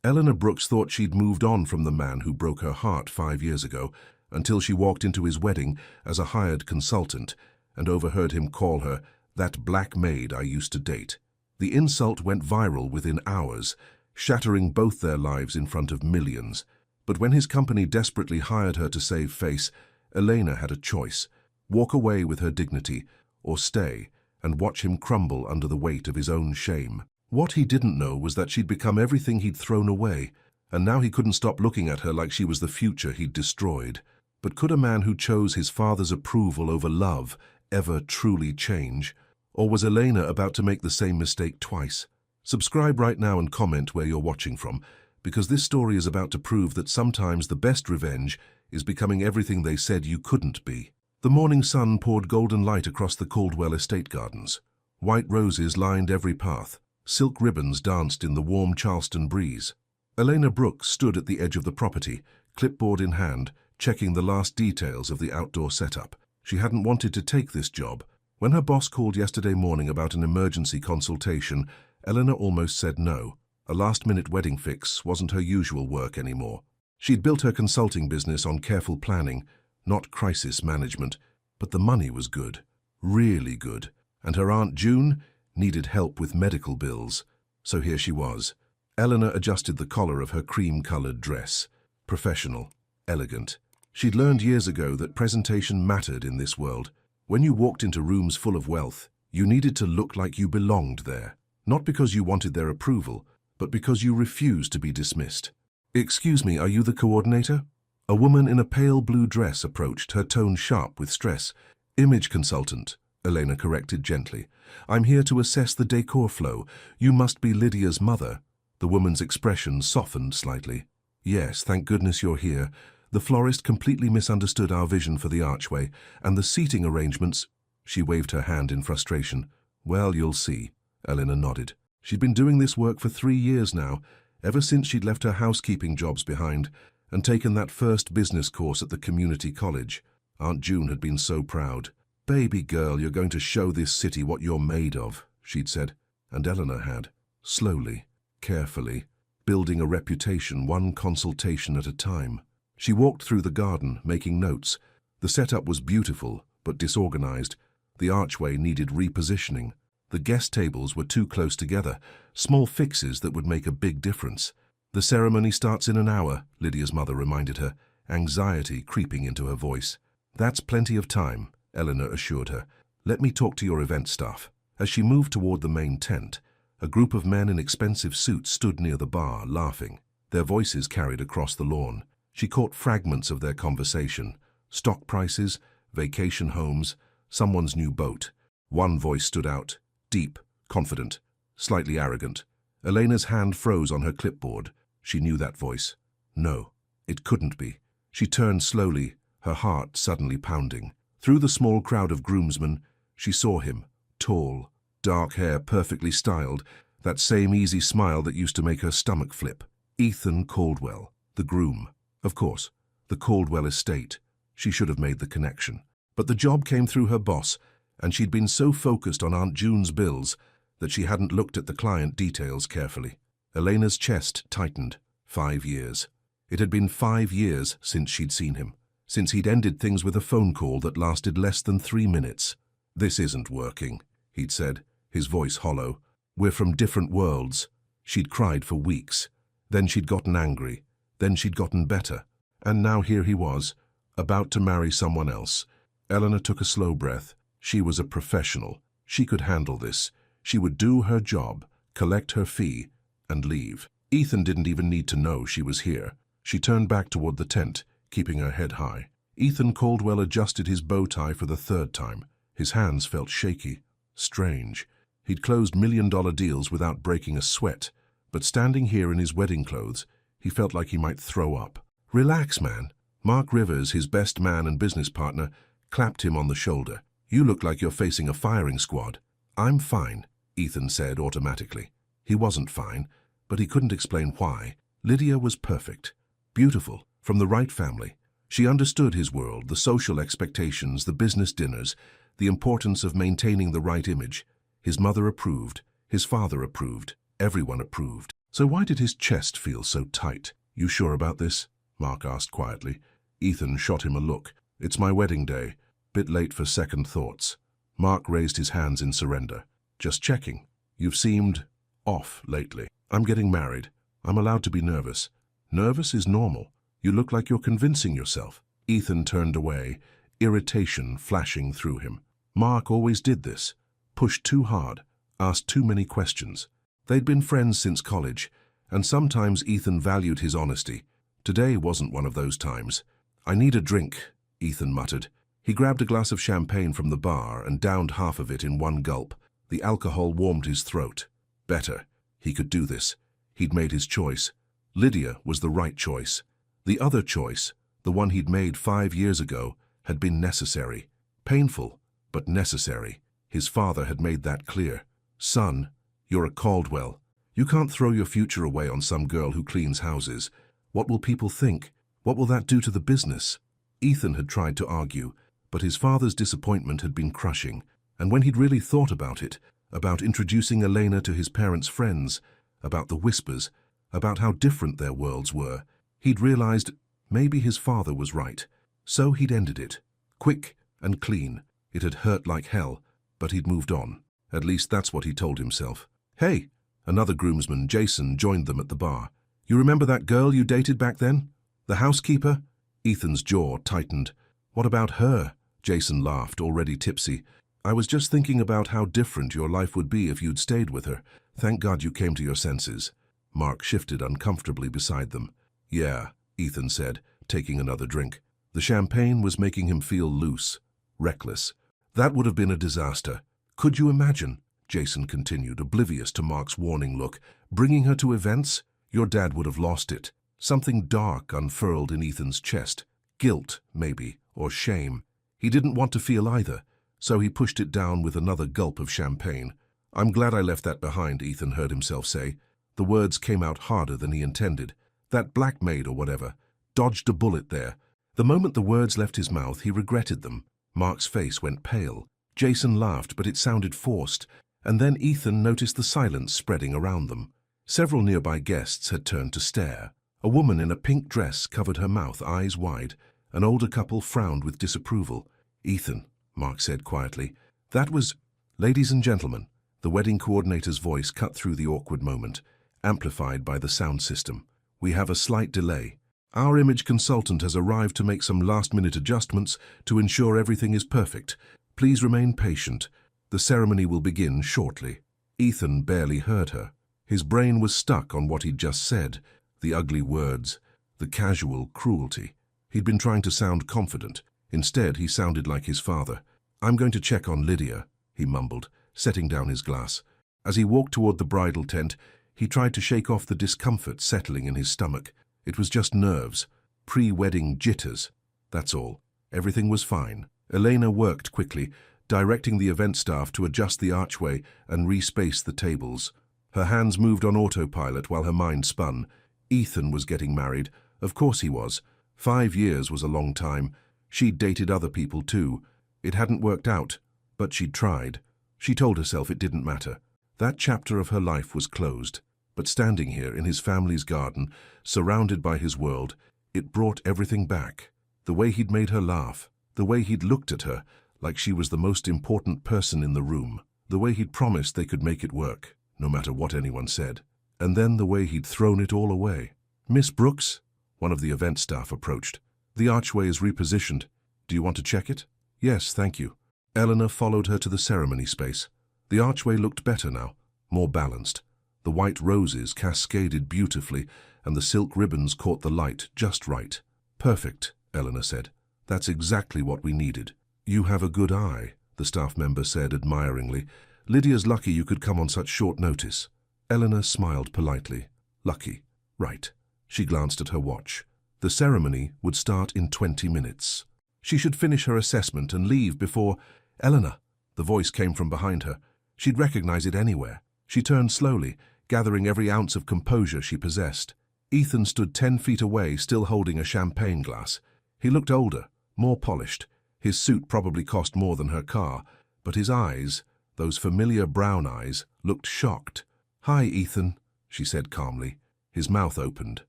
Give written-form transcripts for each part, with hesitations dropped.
Eleanor Brooks thought she'd moved on from the man who broke her heart 5 years ago, until she walked into his wedding as a hired consultant and overheard him call her "that black maid I used to date." The insult went viral within hours, shattering both their lives in front of millions. But when his company desperately hired her to save face, Elena had a choice: walk away with her dignity, or stay and watch him crumble under the weight of his own shame. What he didn't know was that she'd become everything he'd thrown away, and now he couldn't stop looking at her like she was the future he'd destroyed. But could a man who chose his father's approval over love ever truly change? Or was Elena about to make the same mistake twice? Subscribe right now and comment where you're watching from, because this story is about to prove that sometimes the best revenge is becoming everything they said you couldn't be. The morning sun poured golden light across the Caldwell estate gardens. White roses lined every path. Silk ribbons danced in the warm Charleston breeze. Elena Brooks stood at the edge of the property, clipboard in hand, checking the last details of the outdoor setup. She hadn't wanted to take this job. When her boss called yesterday morning about an emergency consultation, Eleanor almost said no. A last-minute wedding fix wasn't her usual work anymore. She'd built her consulting business on careful planning, not crisis management, but the money was good, really good, and her Aunt June needed help with medical bills. So here she was. Eleanor adjusted the collar of her cream-colored dress. Professional, elegant. She'd learned years ago that presentation mattered in this world. When you walked into rooms full of wealth, you needed to look like you belonged there, not because you wanted their approval, but because you refused to be dismissed. "Excuse me, are you the coordinator?" A woman in a pale blue dress approached, her tone sharp with stress. "Image consultant," Elena corrected gently. "I'm here to assess the decor flow. You must be Lydia's mother." The woman's expression softened slightly. "Yes, thank goodness you're here. The florist completely misunderstood our vision for the archway, and the seating arrangements—" She waved her hand in frustration. "Well, you'll see," Eleanor nodded. She'd been doing this work for 3 years now, ever since she'd left her housekeeping jobs behind and taken that first business course at the community college. Aunt June had been so proud. "Baby girl, you're going to show this city what you're made of," she'd said. And Eleanor had. Slowly, carefully, building a reputation one consultation at a time. She walked through the garden, making notes. The setup was beautiful, but disorganized. The archway needed repositioning. The guest tables were too close together, small fixes that would make a big difference. "The ceremony starts in an hour," Lydia's mother reminded her, anxiety creeping into her voice. "That's plenty of time," Eleanor assured her. "Let me talk to your event staff." As she moved toward the main tent, a group of men in expensive suits stood near the bar, laughing. Their voices carried across the lawn. She caught fragments of their conversation: stock prices, vacation homes, someone's new boat. One voice stood out, deep, confident, slightly arrogant. Elena's hand froze on her clipboard. She knew that voice. No, it couldn't be. She turned slowly, her heart suddenly pounding. Through the small crowd of groomsmen, she saw him, tall, dark hair perfectly styled, that same easy smile that used to make her stomach flip. Ethan Caldwell, the groom. Of course, the Caldwell estate. She should have made the connection. But the job came through her boss, and she'd been so focused on Aunt June's bills that she hadn't looked at the client details carefully. Elena's chest tightened. 5 years. It had been 5 years since she'd seen him, since he'd ended things with a phone call that lasted less than 3 minutes. "This isn't working," he'd said, his voice hollow. "We're from different worlds." She'd cried for weeks. Then she'd gotten angry. Then she'd gotten better. And now here he was, about to marry someone else. Eleanor took a slow breath. She was a professional. She could handle this. She would do her job, collect her fee, and leave. Ethan didn't even need to know she was here. She turned back toward the tent, keeping her head high. Ethan Caldwell adjusted his bow tie for the 3rd time. His hands felt shaky. Strange. He'd closed million-dollar deals without breaking a sweat, but standing here in his wedding clothes, he felt like he might throw up. "Relax, man." Mark Rivers, his best man and business partner, clapped him on the shoulder. "You look like you're facing a firing squad." "I'm fine," Ethan said automatically. He wasn't fine, but he couldn't explain why. Lydia was perfect, beautiful, from the right family. She understood his world, the social expectations, the business dinners, the importance of maintaining the right image. His mother approved, his father approved, everyone approved. So why did his chest feel so tight? You sure about this? Mark asked quietly. Ethan shot him a look. It's my wedding day. Bit late for second thoughts. Mark raised his hands in surrender. Just checking. You've seemed off lately. I'm getting married. I'm allowed to be nervous. Nervous is normal. You look like you're convincing yourself. Ethan turned away, irritation flashing through him. Mark always did this. Pushed too hard, asked too many questions. They'd been friends since college, and sometimes Ethan valued his honesty. Today wasn't one of those times. I need a drink, Ethan muttered. He grabbed a glass of champagne from the bar and downed half of it in one gulp. The alcohol warmed his throat. Better. He could do this. He'd made his choice. Lydia was the right choice. The other choice, the one he'd made 5 years ago, had been necessary. Painful, but necessary. His father had made that clear. Son, you're a Caldwell. You can't throw your future away on some girl who cleans houses. What will people think? What will that do to the business? Ethan had tried to argue, but his father's disappointment had been crushing. And when he'd really thought about it, about introducing Elena to his parents' friends, about the whispers, about how different their worlds were, he'd realized maybe his father was right. So he'd ended it. Quick and clean. It had hurt like hell, but he'd moved on. At least that's what he told himself. Hey! Another groomsman, Jason, joined them at the bar. You remember that girl you dated back then? The housekeeper? Ethan's jaw tightened. What about her? Jason laughed, already tipsy. I was just thinking about how different your life would be if you'd stayed with her. Thank God you came to your senses. Mark shifted uncomfortably beside them. Yeah, Ethan said, taking another drink. The champagne was making him feel loose, reckless. That would have been a disaster. Could you imagine? Jason continued, oblivious to Mark's warning look. Bringing her to events? Your dad would have lost it. Something dark unfurled in Ethan's chest. Guilt, maybe, or shame. He didn't want to feel either, so he pushed it down with another gulp of champagne. I'm glad I left that behind, Ethan heard himself say. The words came out harder than he intended. That black maid or whatever. Dodged a bullet there. The moment the words left his mouth, he regretted them. Mark's face went pale. Jason laughed, but it sounded forced, and then Ethan noticed the silence spreading around them. Several nearby guests had turned to stare. A woman in a pink dress covered her mouth, eyes wide. An older couple frowned with disapproval. Ethan, Mark said quietly, that was... Ladies and gentlemen, the wedding coordinator's voice cut through the awkward moment, amplified by the sound system. We have a slight delay. Our image consultant has arrived to make some last-minute adjustments to ensure everything is perfect. Please remain patient. The ceremony will begin shortly. Ethan barely heard her. His brain was stuck on what he'd just said, the ugly words, the casual cruelty. He'd been trying to sound confident. Instead, he sounded like his father. I'm going to check on Lydia, he mumbled, setting down his glass. As he walked toward the bridal tent, he tried to shake off the discomfort settling in his stomach. It was just nerves, pre-wedding jitters. That's all. Everything was fine. Elena worked quickly, directing the event staff to adjust the archway and respace the tables. Her hands moved on autopilot while her mind spun. Ethan was getting married. Of course he was. 5 years was a long time. She'd dated other people too. It hadn't worked out, but she'd tried. She told herself it didn't matter. That chapter of her life was closed. But standing here in his family's garden, surrounded by his world, it brought everything back. The way he'd made her laugh, the way he'd looked at her like she was the most important person in the room, the way he'd promised they could make it work, no matter what anyone said, and then the way he'd thrown it all away. Miss Brooks? One of the event staff approached. The archway is repositioned. Do you want to check it? Yes, thank you. Eleanor followed her to the ceremony space. The archway looked better now, more balanced. The white roses cascaded beautifully, and the silk ribbons caught the light just right. Perfect, Eleanor said. That's exactly what we needed. You have a good eye, the staff member said admiringly. Lydia's lucky you could come on such short notice. Eleanor smiled politely. Lucky. Right. She glanced at her watch. The ceremony would start in 20 minutes. She should finish her assessment and leave before... Eleanor! The voice came from behind her. She'd recognize it anywhere. She turned slowly, gathering every ounce of composure she possessed. Ethan stood 10 feet away, still holding a champagne glass. He looked older, more polished. His suit probably cost more than her car, but his eyes, those familiar brown eyes, looked shocked. Hi, Ethan, she said calmly. His mouth opened,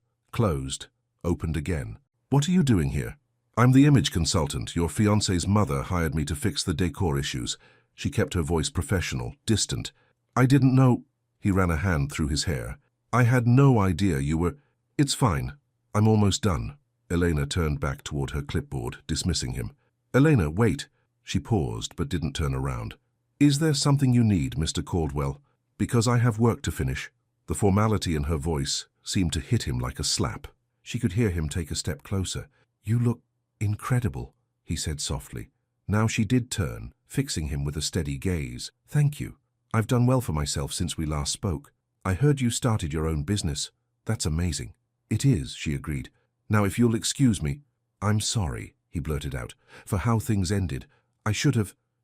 closed, opened again. What are you doing here? I'm the image consultant. Your fiancé's mother hired me to fix the decor issues. She kept her voice professional, distant. I didn't know. He ran a hand through his hair. I had no idea you were... It's fine. I'm almost done. Elena turned back toward her clipboard, dismissing him. Elena, wait. She paused, but didn't turn around. Is there something you need, Mr. Caldwell? Because I have work to finish. The formality in her voice seemed to hit him like a slap. She could hear him take a step closer. You look incredible, he said softly. Now she did turn, fixing him with a steady gaze. Thank you. I've done well for myself since we last spoke. I heard you started your own business. That's amazing. It is, she agreed. Now if you'll excuse me. I'm sorry, he blurted out, for how things ended.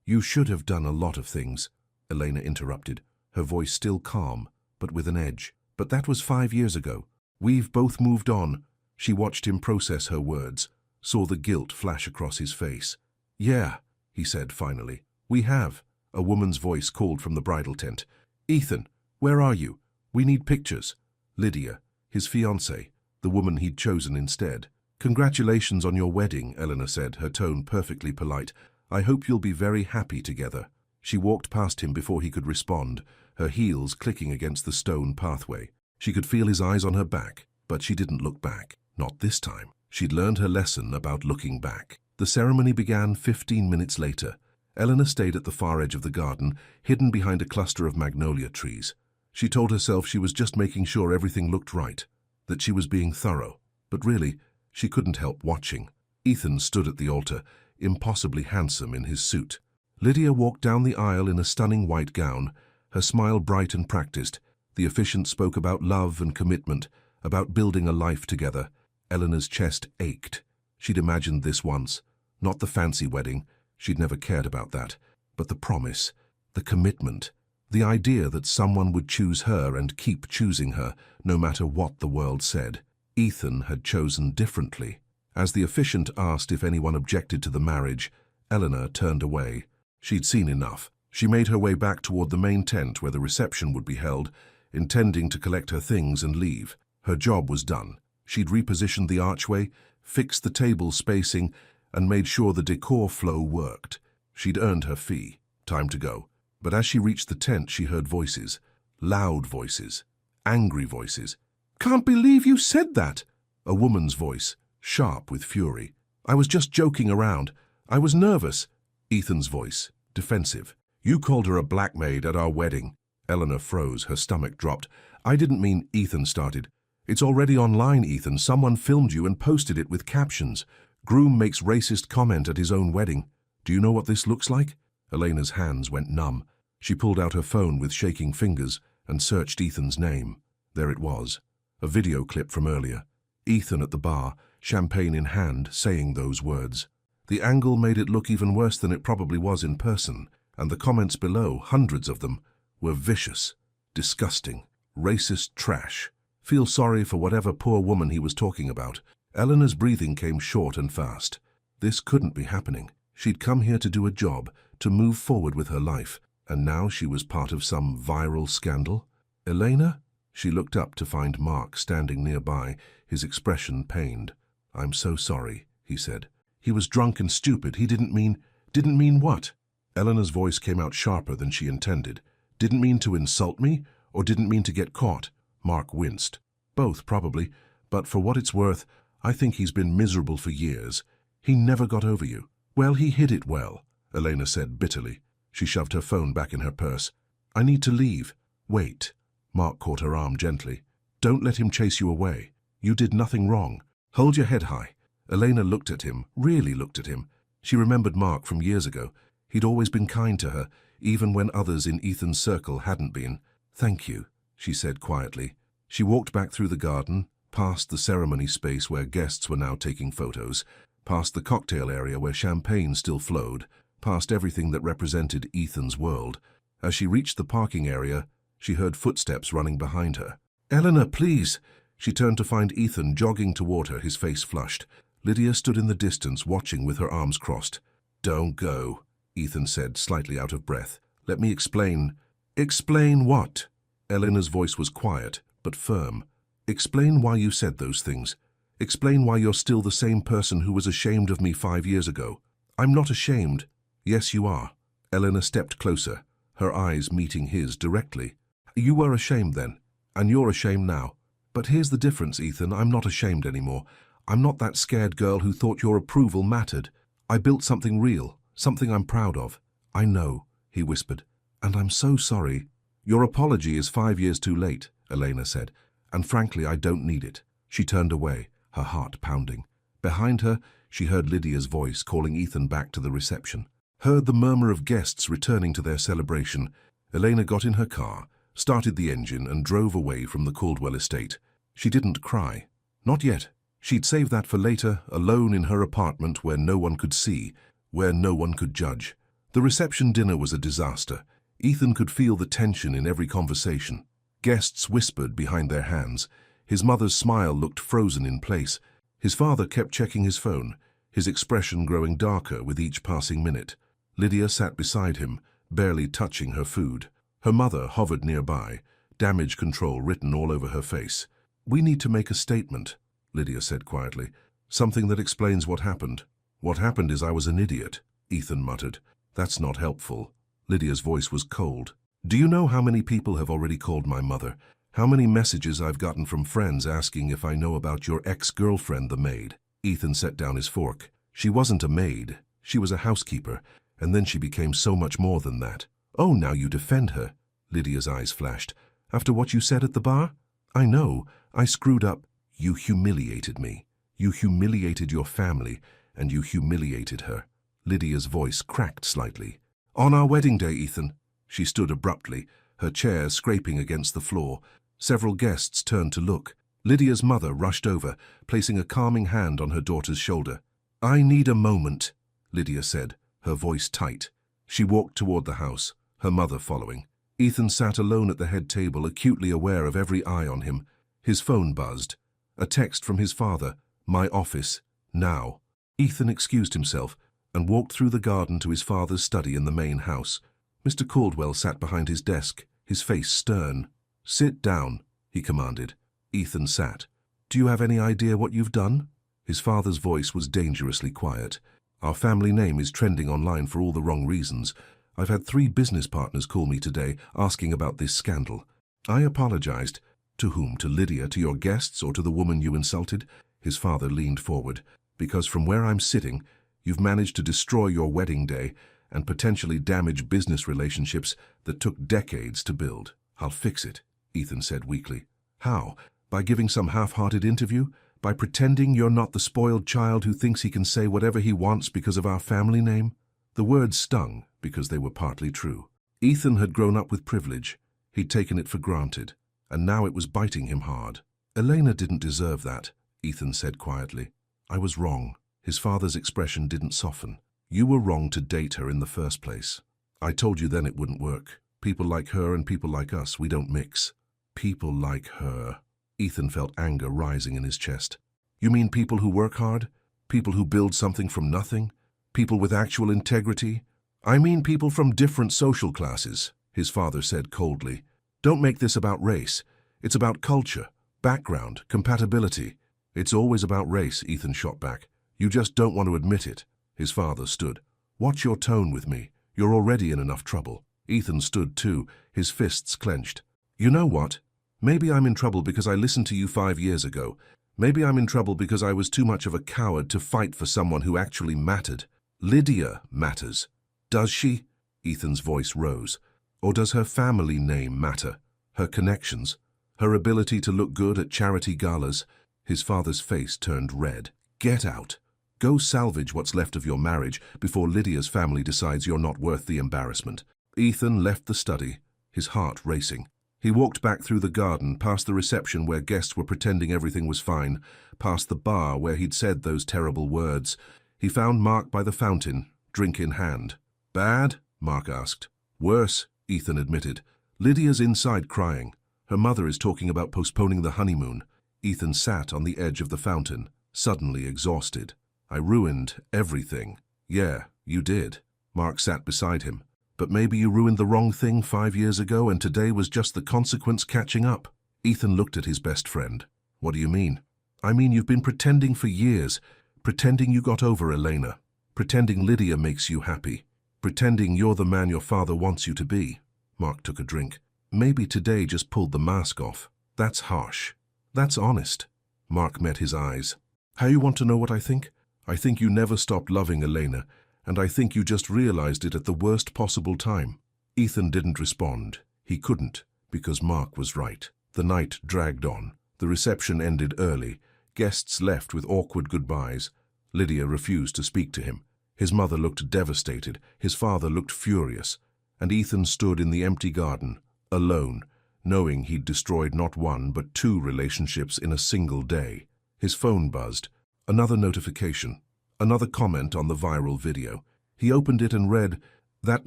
You should have done a lot of things, Elena interrupted, her voice still calm, but with an edge. But that was 5 years ago. We've both moved on. She watched him process her words, saw the guilt flash across his face. Yeah, he said finally. We have. A woman's voice called from the bridal tent. Ethan, where are you? We need pictures. Lydia, his fiancée, the woman he'd chosen instead. Congratulations on your wedding, Eleanor said, her tone perfectly polite. I hope you'll be very happy together. She walked past him before he could respond, her heels clicking against the stone pathway. She could feel his eyes on her back, but she didn't look back. Not this time. She'd learned her lesson about looking back. The ceremony began 15 minutes later. Eleanor stayed at the far edge of the garden, hidden behind a cluster of magnolia trees. She told herself she was just making sure everything looked right, that she was being thorough. But really, she couldn't help watching. Ethan stood at the altar, impossibly handsome in his suit. Lydia walked down the aisle in a stunning white gown, her smile bright and practiced. The officiant spoke about love and commitment, about building a life together. Eleanor's chest ached. She'd imagined this once. Not the fancy wedding. She'd never cared about that. But the promise, the commitment, the idea that someone would choose her and keep choosing her, no matter what the world said. Ethan had chosen differently. As the officiant asked if anyone objected to the marriage, Eleanor turned away. She'd seen enough. She made her way back toward the main tent where the reception would be held, intending to collect her things and leave. Her job was done. She'd repositioned the archway, fixed the table spacing, and made sure the decor flow worked. She'd earned her fee. Time to go. But as she reached the tent, she heard voices. Loud voices. Angry voices. Can't believe you said that! A woman's voice, sharp with fury. I was just joking around. I was nervous. Ethan's voice, defensive. You called her a black maid at our wedding. Eleanor froze, her stomach dropped. I didn't mean, Ethan started. It's already online, Ethan. Someone filmed you and posted it with captions. Groom makes racist comment at his own wedding. Do you know what this looks like? Elena's hands went numb. She pulled out her phone with shaking fingers and searched Ethan's name. There it was. A video clip from earlier. Ethan at the bar, champagne in hand, saying those words. The angle made it look even worse than it probably was in person, and the comments below, hundreds of them, were vicious, disgusting, racist trash. Feel sorry for whatever poor woman he was talking about. Eleanor's breathing came short and fast. This couldn't be happening. She'd come here to do a job, to move forward with her life, and now she was part of some viral scandal. Elena? She looked up to find Mark standing nearby, his expression pained. I'm so sorry, he said. He was drunk and stupid. He didn't mean what? Eleanor's voice came out sharper than she intended. Didn't mean to insult me, or didn't mean to get caught? Mark winced. Both, probably, but for what it's worth, I think he's been miserable for years. He never got over you. Well, he hid it well, Elena said bitterly. She shoved her phone back in her purse. I need to leave. Wait. Mark caught her arm gently. Don't let him chase you away. You did nothing wrong. Hold your head high. Elena looked at him, really looked at him. She remembered Mark from years ago. He'd always been kind to her, even when others in Ethan's circle hadn't been. Thank you, she said quietly. She walked back through the garden, past the ceremony space where guests were now taking photos, past the cocktail area where champagne still flowed, past everything that represented Ethan's world. As she reached the parking area, she heard footsteps running behind her. Eleanor, please! She turned to find Ethan jogging toward her, his face flushed. Lydia stood in the distance, watching with her arms crossed. Don't go, Ethan said, slightly out of breath. Let me explain. Explain what? Eleanor's voice was quiet, but firm. "Explain why you said those things. Explain why you're still the same person who was ashamed of me 5 years ago." "I'm not ashamed." "Yes, you are." Elena stepped closer, her eyes meeting his directly. "You were ashamed then, and you're ashamed now. But here's the difference, Ethan. I'm not ashamed anymore. I'm not that scared girl who thought your approval mattered. I built something real, something I'm proud of." "I know," he whispered, "and I'm so sorry." "Your apology is 5 years too late," Elena said, "and frankly, I don't need it." She turned away, her heart pounding. Behind her, she heard Lydia's voice calling Ethan back to the reception. Heard the murmur of guests returning to their celebration. Elena got in her car, started the engine, and drove away from the Caldwell estate. She didn't cry. Not yet. She'd save that for later, alone in her apartment where no one could see, where no one could judge. The reception dinner was a disaster. Ethan could feel the tension in every conversation. Guests whispered behind their hands. His mother's smile looked frozen in place. His father kept checking his phone, his expression growing darker with each passing minute. Lydia sat beside him, barely touching her food. Her mother hovered nearby, damage control written all over her face. "We need to make a statement," Lydia said quietly. "Something that explains what happened." "What happened is I was an idiot," Ethan muttered. "That's not helpful." Lydia's voice was cold. "Do you know how many people have already called my mother? How many messages I've gotten from friends asking if I know about your ex-girlfriend, the maid?" Ethan set down his fork. "She wasn't a maid. She was a housekeeper, and then she became so much more than that." "Oh, now you defend her." Lydia's eyes flashed. "After what you said at the bar?" "I know. I screwed up." "You humiliated me. You humiliated your family, and you humiliated her." Lydia's voice cracked slightly. "On our wedding day, Ethan." She stood abruptly, her chair scraping against the floor. Several guests turned to look. Lydia's mother rushed over, placing a calming hand on her daughter's shoulder. "I need a moment," Lydia said, her voice tight. She walked toward the house, her mother following. Ethan sat alone at the head table, acutely aware of every eye on him. His phone buzzed. A text from his father. "My office. Now." Ethan excused himself and walked through the garden to his father's study in the main house. Mr. Caldwell sat behind his desk, his face stern. "Sit down," he commanded. Ethan sat. "Do you have any idea what you've done?" His father's voice was dangerously quiet. "Our family name is trending online for all the wrong reasons. I've had 3 business partners call me today asking about this scandal." I apologized. "To whom? To Lydia, to your guests, or to the woman you insulted?" His father leaned forward. "Because from where I'm sitting, you've managed to destroy your wedding day and potentially damage business relationships that took decades to build." "I'll fix it," Ethan said weakly. "How? By giving some half-hearted interview? By pretending you're not the spoiled child who thinks he can say whatever he wants because of our family name?" The words stung because they were partly true. Ethan had grown up with privilege. He'd taken it for granted, and now it was biting him hard. "Elena didn't deserve that," Ethan said quietly. "I was wrong." His father's expression didn't soften. "You were wrong to date her in the first place. I told you then it wouldn't work. People like her and people like us, we don't mix." "People like her." Ethan felt anger rising in his chest. "You mean people who work hard? People who build something from nothing? People with actual integrity?" "I mean people from different social classes," his father said coldly. "Don't make this about race. It's about culture, background, compatibility." "It's always about race," Ethan shot back. "You just don't want to admit it." His father stood. "Watch your tone with me. You're already in enough trouble." Ethan stood too, his fists clenched. "You know what? Maybe I'm in trouble because I listened to you 5 years ago. Maybe I'm in trouble because I was too much of a coward to fight for someone who actually mattered. Lydia matters. Does she?" Ethan's voice rose. "Or does her family name matter? Her connections? Her ability to look good at charity galas?" His father's face turned red. "Get out. Go salvage what's left of your marriage before Lydia's family decides you're not worth the embarrassment." Ethan left the study, his heart racing. He walked back through the garden, past the reception where guests were pretending everything was fine, past the bar where he'd said those terrible words. He found Mark by the fountain, drink in hand. "Bad?" Mark asked. "Worse," Ethan admitted. "Lydia's inside crying. Her mother is talking about postponing the honeymoon." Ethan sat on the edge of the fountain, suddenly exhausted. "I ruined everything." "Yeah, you did." Mark sat beside him. "But maybe you ruined the wrong thing 5 years ago and today was just the consequence catching up." Ethan looked at his best friend. What do you mean? I mean you've been pretending for years, pretending you got over Elena, pretending Lydia makes you happy, pretending you're the man your father wants you to be. Mark took a drink. Maybe today just pulled the mask off. That's harsh. That's honest. Mark met his eyes. How you want to know what I think? I think you never stopped loving Elena, and I think you just realized it at the worst possible time. Ethan didn't respond. He couldn't, because Mark was right. The night dragged on. The reception ended early. Guests left with awkward goodbyes. Lydia refused to speak to him. His mother looked devastated. His father looked furious. And Ethan stood in the empty garden, alone, knowing he'd destroyed not one but 2 relationships in a single day. His phone buzzed. Another notification. Another comment on the viral video. He opened it and read, "That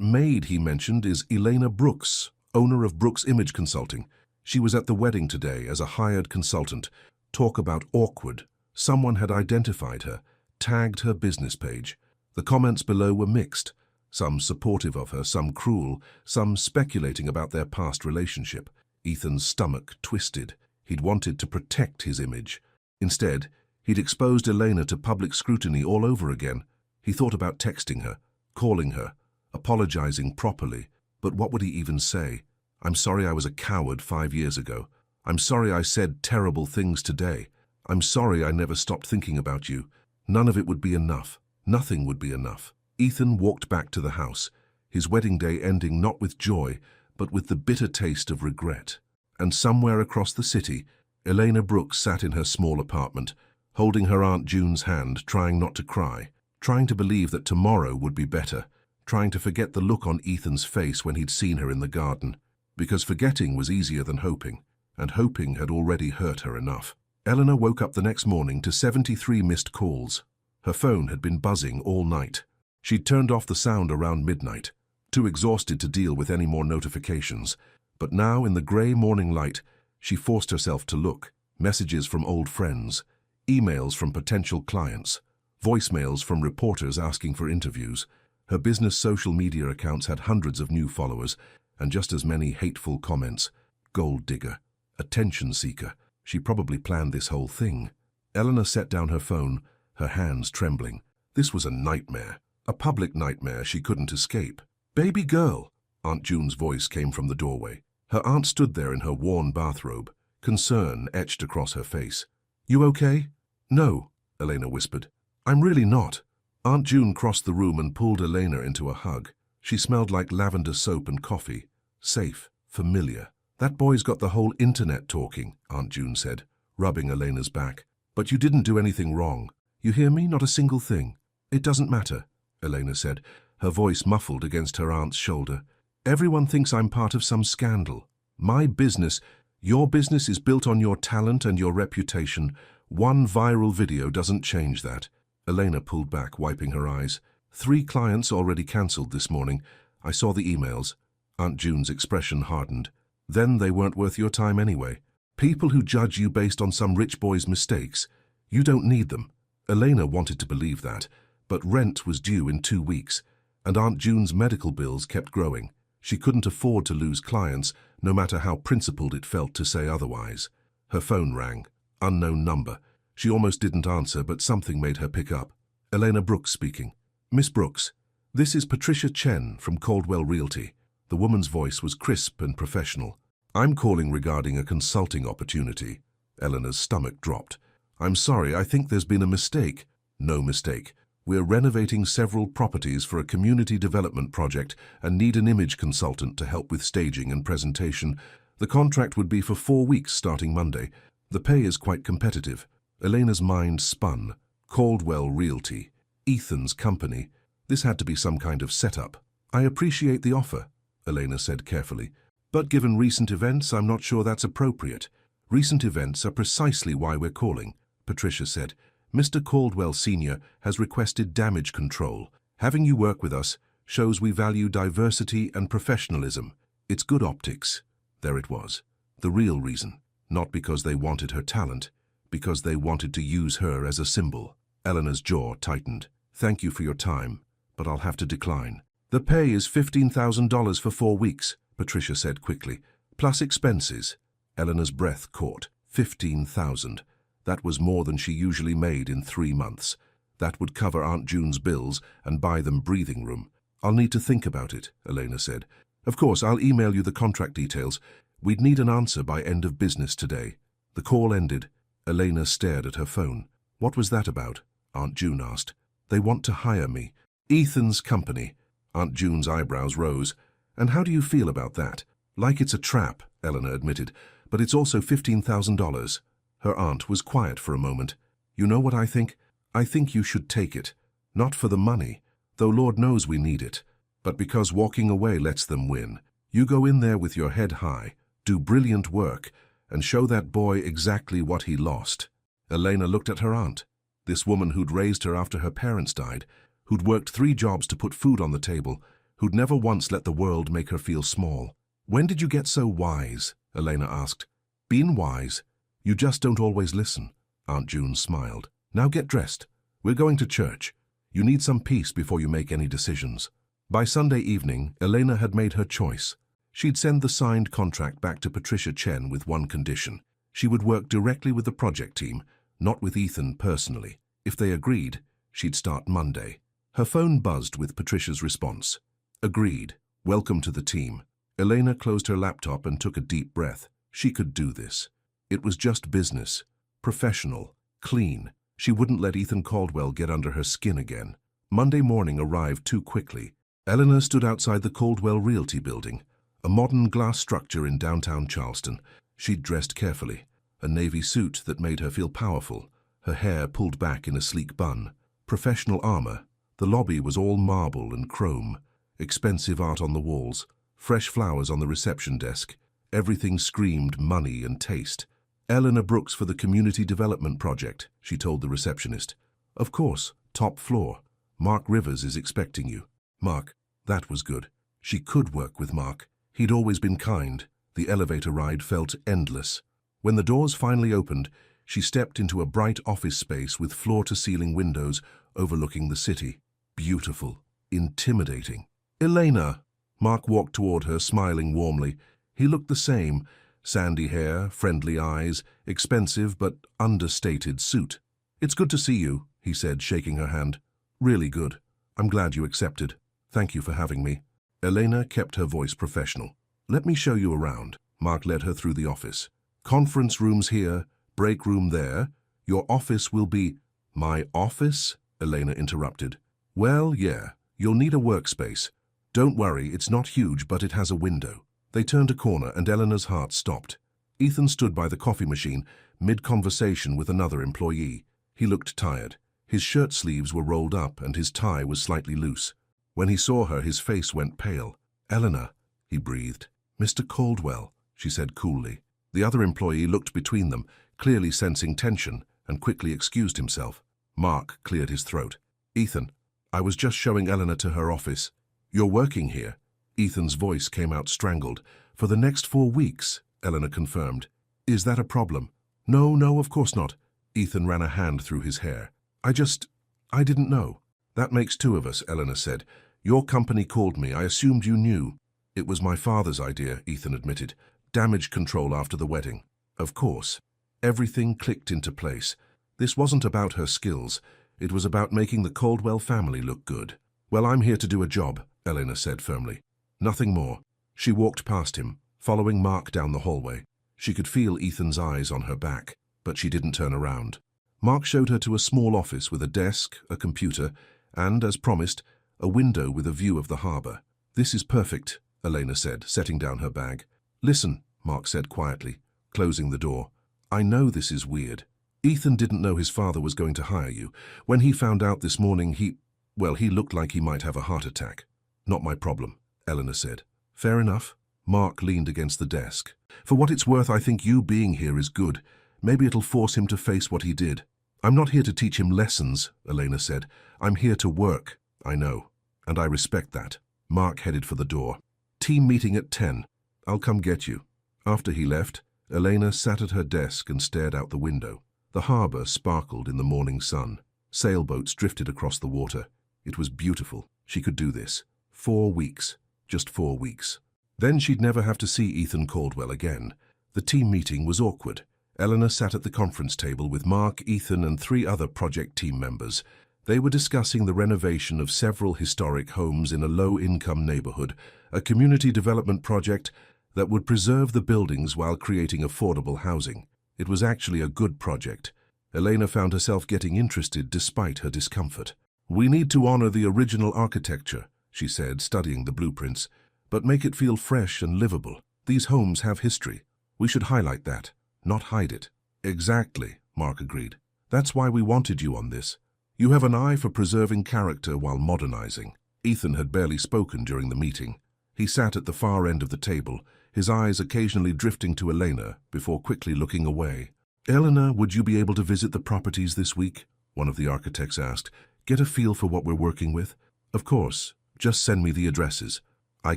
maid he mentioned is Elena Brooks, owner of Brooks Image Consulting. She was at the wedding today as a hired consultant. Talk about awkward. Someone had identified her, tagged her business page. The comments below were mixed. Some supportive of her, some cruel, some speculating about their past relationship. Ethan's stomach twisted. He'd wanted to protect his image. Instead, he'd exposed Elena to public scrutiny all over again. He thought about texting her, calling her, apologizing properly. But what would he even say? I'm sorry I was a coward 5 years ago. I'm sorry I said terrible things today. I'm sorry I never stopped thinking about you. None of it would be enough. Nothing would be enough. Ethan walked back to the house, his wedding day ending not with joy, but with the bitter taste of regret. And somewhere across the city, Elena Brooks sat in her small apartment, holding her Aunt June's hand, trying not to cry, trying to believe that tomorrow would be better, trying to forget the look on Ethan's face when he'd seen her in the garden. Because forgetting was easier than hoping, and hoping had already hurt her enough. Eleanor woke up the next morning to 73 missed calls. Her phone had been buzzing all night. She'd turned off the sound around midnight, too exhausted to deal with any more notifications. But now, in the grey morning light, she forced herself to look. Messages from old friends, emails from potential clients, voicemails from reporters asking for interviews. Her business social media accounts had hundreds of new followers, and just as many hateful comments. Gold digger, attention seeker. She probably planned this whole thing. Eleanor set down her phone, her hands trembling. This was a nightmare, a public nightmare she couldn't escape. "Baby girl," Aunt June's voice came from the doorway. Her aunt stood there in her worn bathrobe, concern etched across her face. "You okay?" "No," Elena whispered. "I'm really not." Aunt June crossed the room and pulled Elena into a hug. She smelled like lavender soap and coffee. Safe, familiar. "That boy's got the whole internet talking," Aunt June said, rubbing Elena's back. "But you didn't do anything wrong. You hear me? Not a single thing." "It doesn't matter," Elena said, her voice muffled against her aunt's shoulder. "Everyone thinks I'm part of some scandal. My business, your business is built on your talent and your reputation. One viral video doesn't change that." Elena pulled back, wiping her eyes. 3 clients already cancelled this morning. I saw the emails." Aunt June's expression hardened. "Then they weren't worth your time anyway. People who judge you based on some rich boy's mistakes, you don't need them." Elena wanted to believe that, but rent was due in 2 weeks, and Aunt June's medical bills kept growing. She couldn't afford to lose clients, no matter how principled it felt to say otherwise. Her phone rang. Unknown number. She almost didn't answer, but something made her pick up. Elena Brooks speaking. "Miss Brooks, this is Patricia Chen from Caldwell Realty." The woman's voice was crisp and professional. "I'm calling regarding a consulting opportunity." Eleanor's stomach dropped. "I'm sorry, I think there's been a mistake." "No mistake. We're renovating several properties for a community development project and need an image consultant to help with staging and presentation. The contract would be for 4 weeks starting Monday. The pay is quite competitive." Elena's mind spun. Caldwell Realty. Ethan's company. This had to be some kind of setup. "I appreciate the offer," Elena said carefully, "but given recent events, I'm not sure that's appropriate." "Recent events are precisely why we're calling," Patricia said. "Mr. Caldwell Sr. has requested damage control. Having you work with us shows we value diversity and professionalism. It's good optics." There it was. The real reason. Not because they wanted her talent, because they wanted to use her as a symbol. Eleanor's jaw tightened. "Thank you for your time, but I'll have to decline." "The pay is $15,000 for 4 weeks, Patricia said quickly, "plus expenses." Eleanor's breath caught. 15,000. That was more than she usually made in 3 months. That would cover Aunt June's bills and buy them breathing room. I'll need to think about it, Elena said. Of course, I'll email you the contract details. We'd need an answer by end of business today. The call ended. Elena stared at her phone. What was that about? Aunt June asked. They want to hire me. Ethan's company. Aunt June's eyebrows rose. And how do you feel about that? Like it's a trap, Eleanor admitted, but it's also $15,000. Her aunt was quiet for a moment. You know what I think? I think you should take it. Not for the money, though Lord knows we need it, but because walking away lets them win. You go in there with your head high, do brilliant work, and show that boy exactly what he lost. Elena looked at her aunt, this woman who'd raised her after her parents died, who'd worked 3 jobs to put food on the table, who'd never once let the world make her feel small. When did you get so wise? Elena asked. Been wise. You just don't always listen. Aunt June smiled. Now get dressed. We're going to church. You need some peace before you make any decisions. By Sunday evening, Elena had made her choice. She'd send the signed contract back to Patricia Chen with one condition. She would work directly with the project team, not with Ethan personally. If they agreed, she'd start Monday. Her phone buzzed with Patricia's response. Agreed. Welcome to the team. Elena closed her laptop and took a deep breath. She could do this. It was just business. Professional. Clean. She wouldn't let Ethan Caldwell get under her skin again. Monday morning arrived too quickly. Eleanor stood outside the Caldwell Realty building, a modern glass structure in downtown Charleston. She'd dressed carefully, a navy suit that made her feel powerful, her hair pulled back in a sleek bun. Professional armor. The lobby was all marble and chrome, expensive art on the walls, fresh flowers on the reception desk. Everything screamed money and taste. Eleanor Brooks for the Community Development Project, she told the receptionist. Of course, top floor. Mark Rivers is expecting you. Mark, that was good. She could work with Mark. He'd always been kind. The elevator ride felt endless. When the doors finally opened, she stepped into a bright office space with floor-to-ceiling windows overlooking the city. Beautiful. Intimidating. Elena! Mark walked toward her, smiling warmly. He looked the same. Sandy hair, friendly eyes, expensive but understated suit. It's good to see you, he said, shaking her hand. Really good. I'm glad you accepted. Thank you for having me. Elena kept her voice professional. Let me show you around. Mark led her through the office. Conference rooms here, break room there. Your office will be... My office? Elena interrupted. Well, yeah, you'll need a workspace. Don't worry, it's not huge, but it has a window. They turned a corner and Eleanor's heart stopped. Ethan stood by the coffee machine, mid-conversation with another employee. He looked tired. His shirt sleeves were rolled up and his tie was slightly loose. When he saw her, his face went pale. Eleanor, he breathed. Mr. Caldwell, she said coolly. The other employee looked between them, clearly sensing tension, and quickly excused himself. Mark cleared his throat. Ethan, I was just showing Eleanor to her office. You're working here. Ethan's voice came out strangled. For the next 4 weeks, Eleanor confirmed. Is that a problem? No, of course not. Ethan ran a hand through his hair. I didn't know. That makes 2 of us, Eleanor said. Your company called me. I assumed you knew. It was my father's idea, Ethan admitted. Damage control after the wedding. Of course. Everything clicked into place. This wasn't about her skills. It was about making the Caldwell family look good. Well, I'm here to do a job, Eleanor said firmly. Nothing more. She walked past him, following Mark down the hallway. She could feel Ethan's eyes on her back, but she didn't turn around. Mark showed her to a small office with a desk, a computer, and, as promised, a window with a view of the harbor. This is perfect, Elena said, setting down her bag. Listen, Mark said quietly, closing the door. I know this is weird. Ethan didn't know his father was going to hire you. When he found out this morning, he looked like he might have a heart attack. Not my problem, Eleanor said. Fair enough. Mark leaned against the desk. For what it's worth, I think you being here is good. Maybe it'll force him to face what he did. I'm not here to teach him lessons, Elena said. I'm here to work. I know, and I respect that. Mark headed for the door. Team meeting at 10. I'll come get you. After he left, Elena sat at her desk and stared out the window. The harbor sparkled in the morning sun. Sailboats drifted across the water. It was beautiful. She could do this. 4 weeks. Just 4 weeks. Then she'd never have to see Ethan Caldwell again. The team meeting was awkward. Eleanor sat at the conference table with Mark, Ethan, and 3 other project team members. They were discussing the renovation of several historic homes in a low-income neighborhood, a community development project that would preserve the buildings while creating affordable housing. It was actually a good project. Elena found herself getting interested despite her discomfort. "We need to honor the original architecture," she said, studying the blueprints, "but make it feel fresh and livable. These homes have history. We should highlight that, not hide it." "Exactly," Mark agreed. "That's why we wanted you on this. You have an eye for preserving character while modernizing." Ethan had barely spoken during the meeting. He sat at the far end of the table, his eyes occasionally drifting to Elena before quickly looking away. "Eleanor, would you be able to visit the properties this week?" one of the architects asked. "Get a feel for what we're working with?" "Of course. Just send me the addresses." "I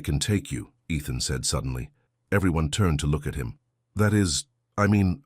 can take you," Ethan said suddenly. Everyone turned to look at him.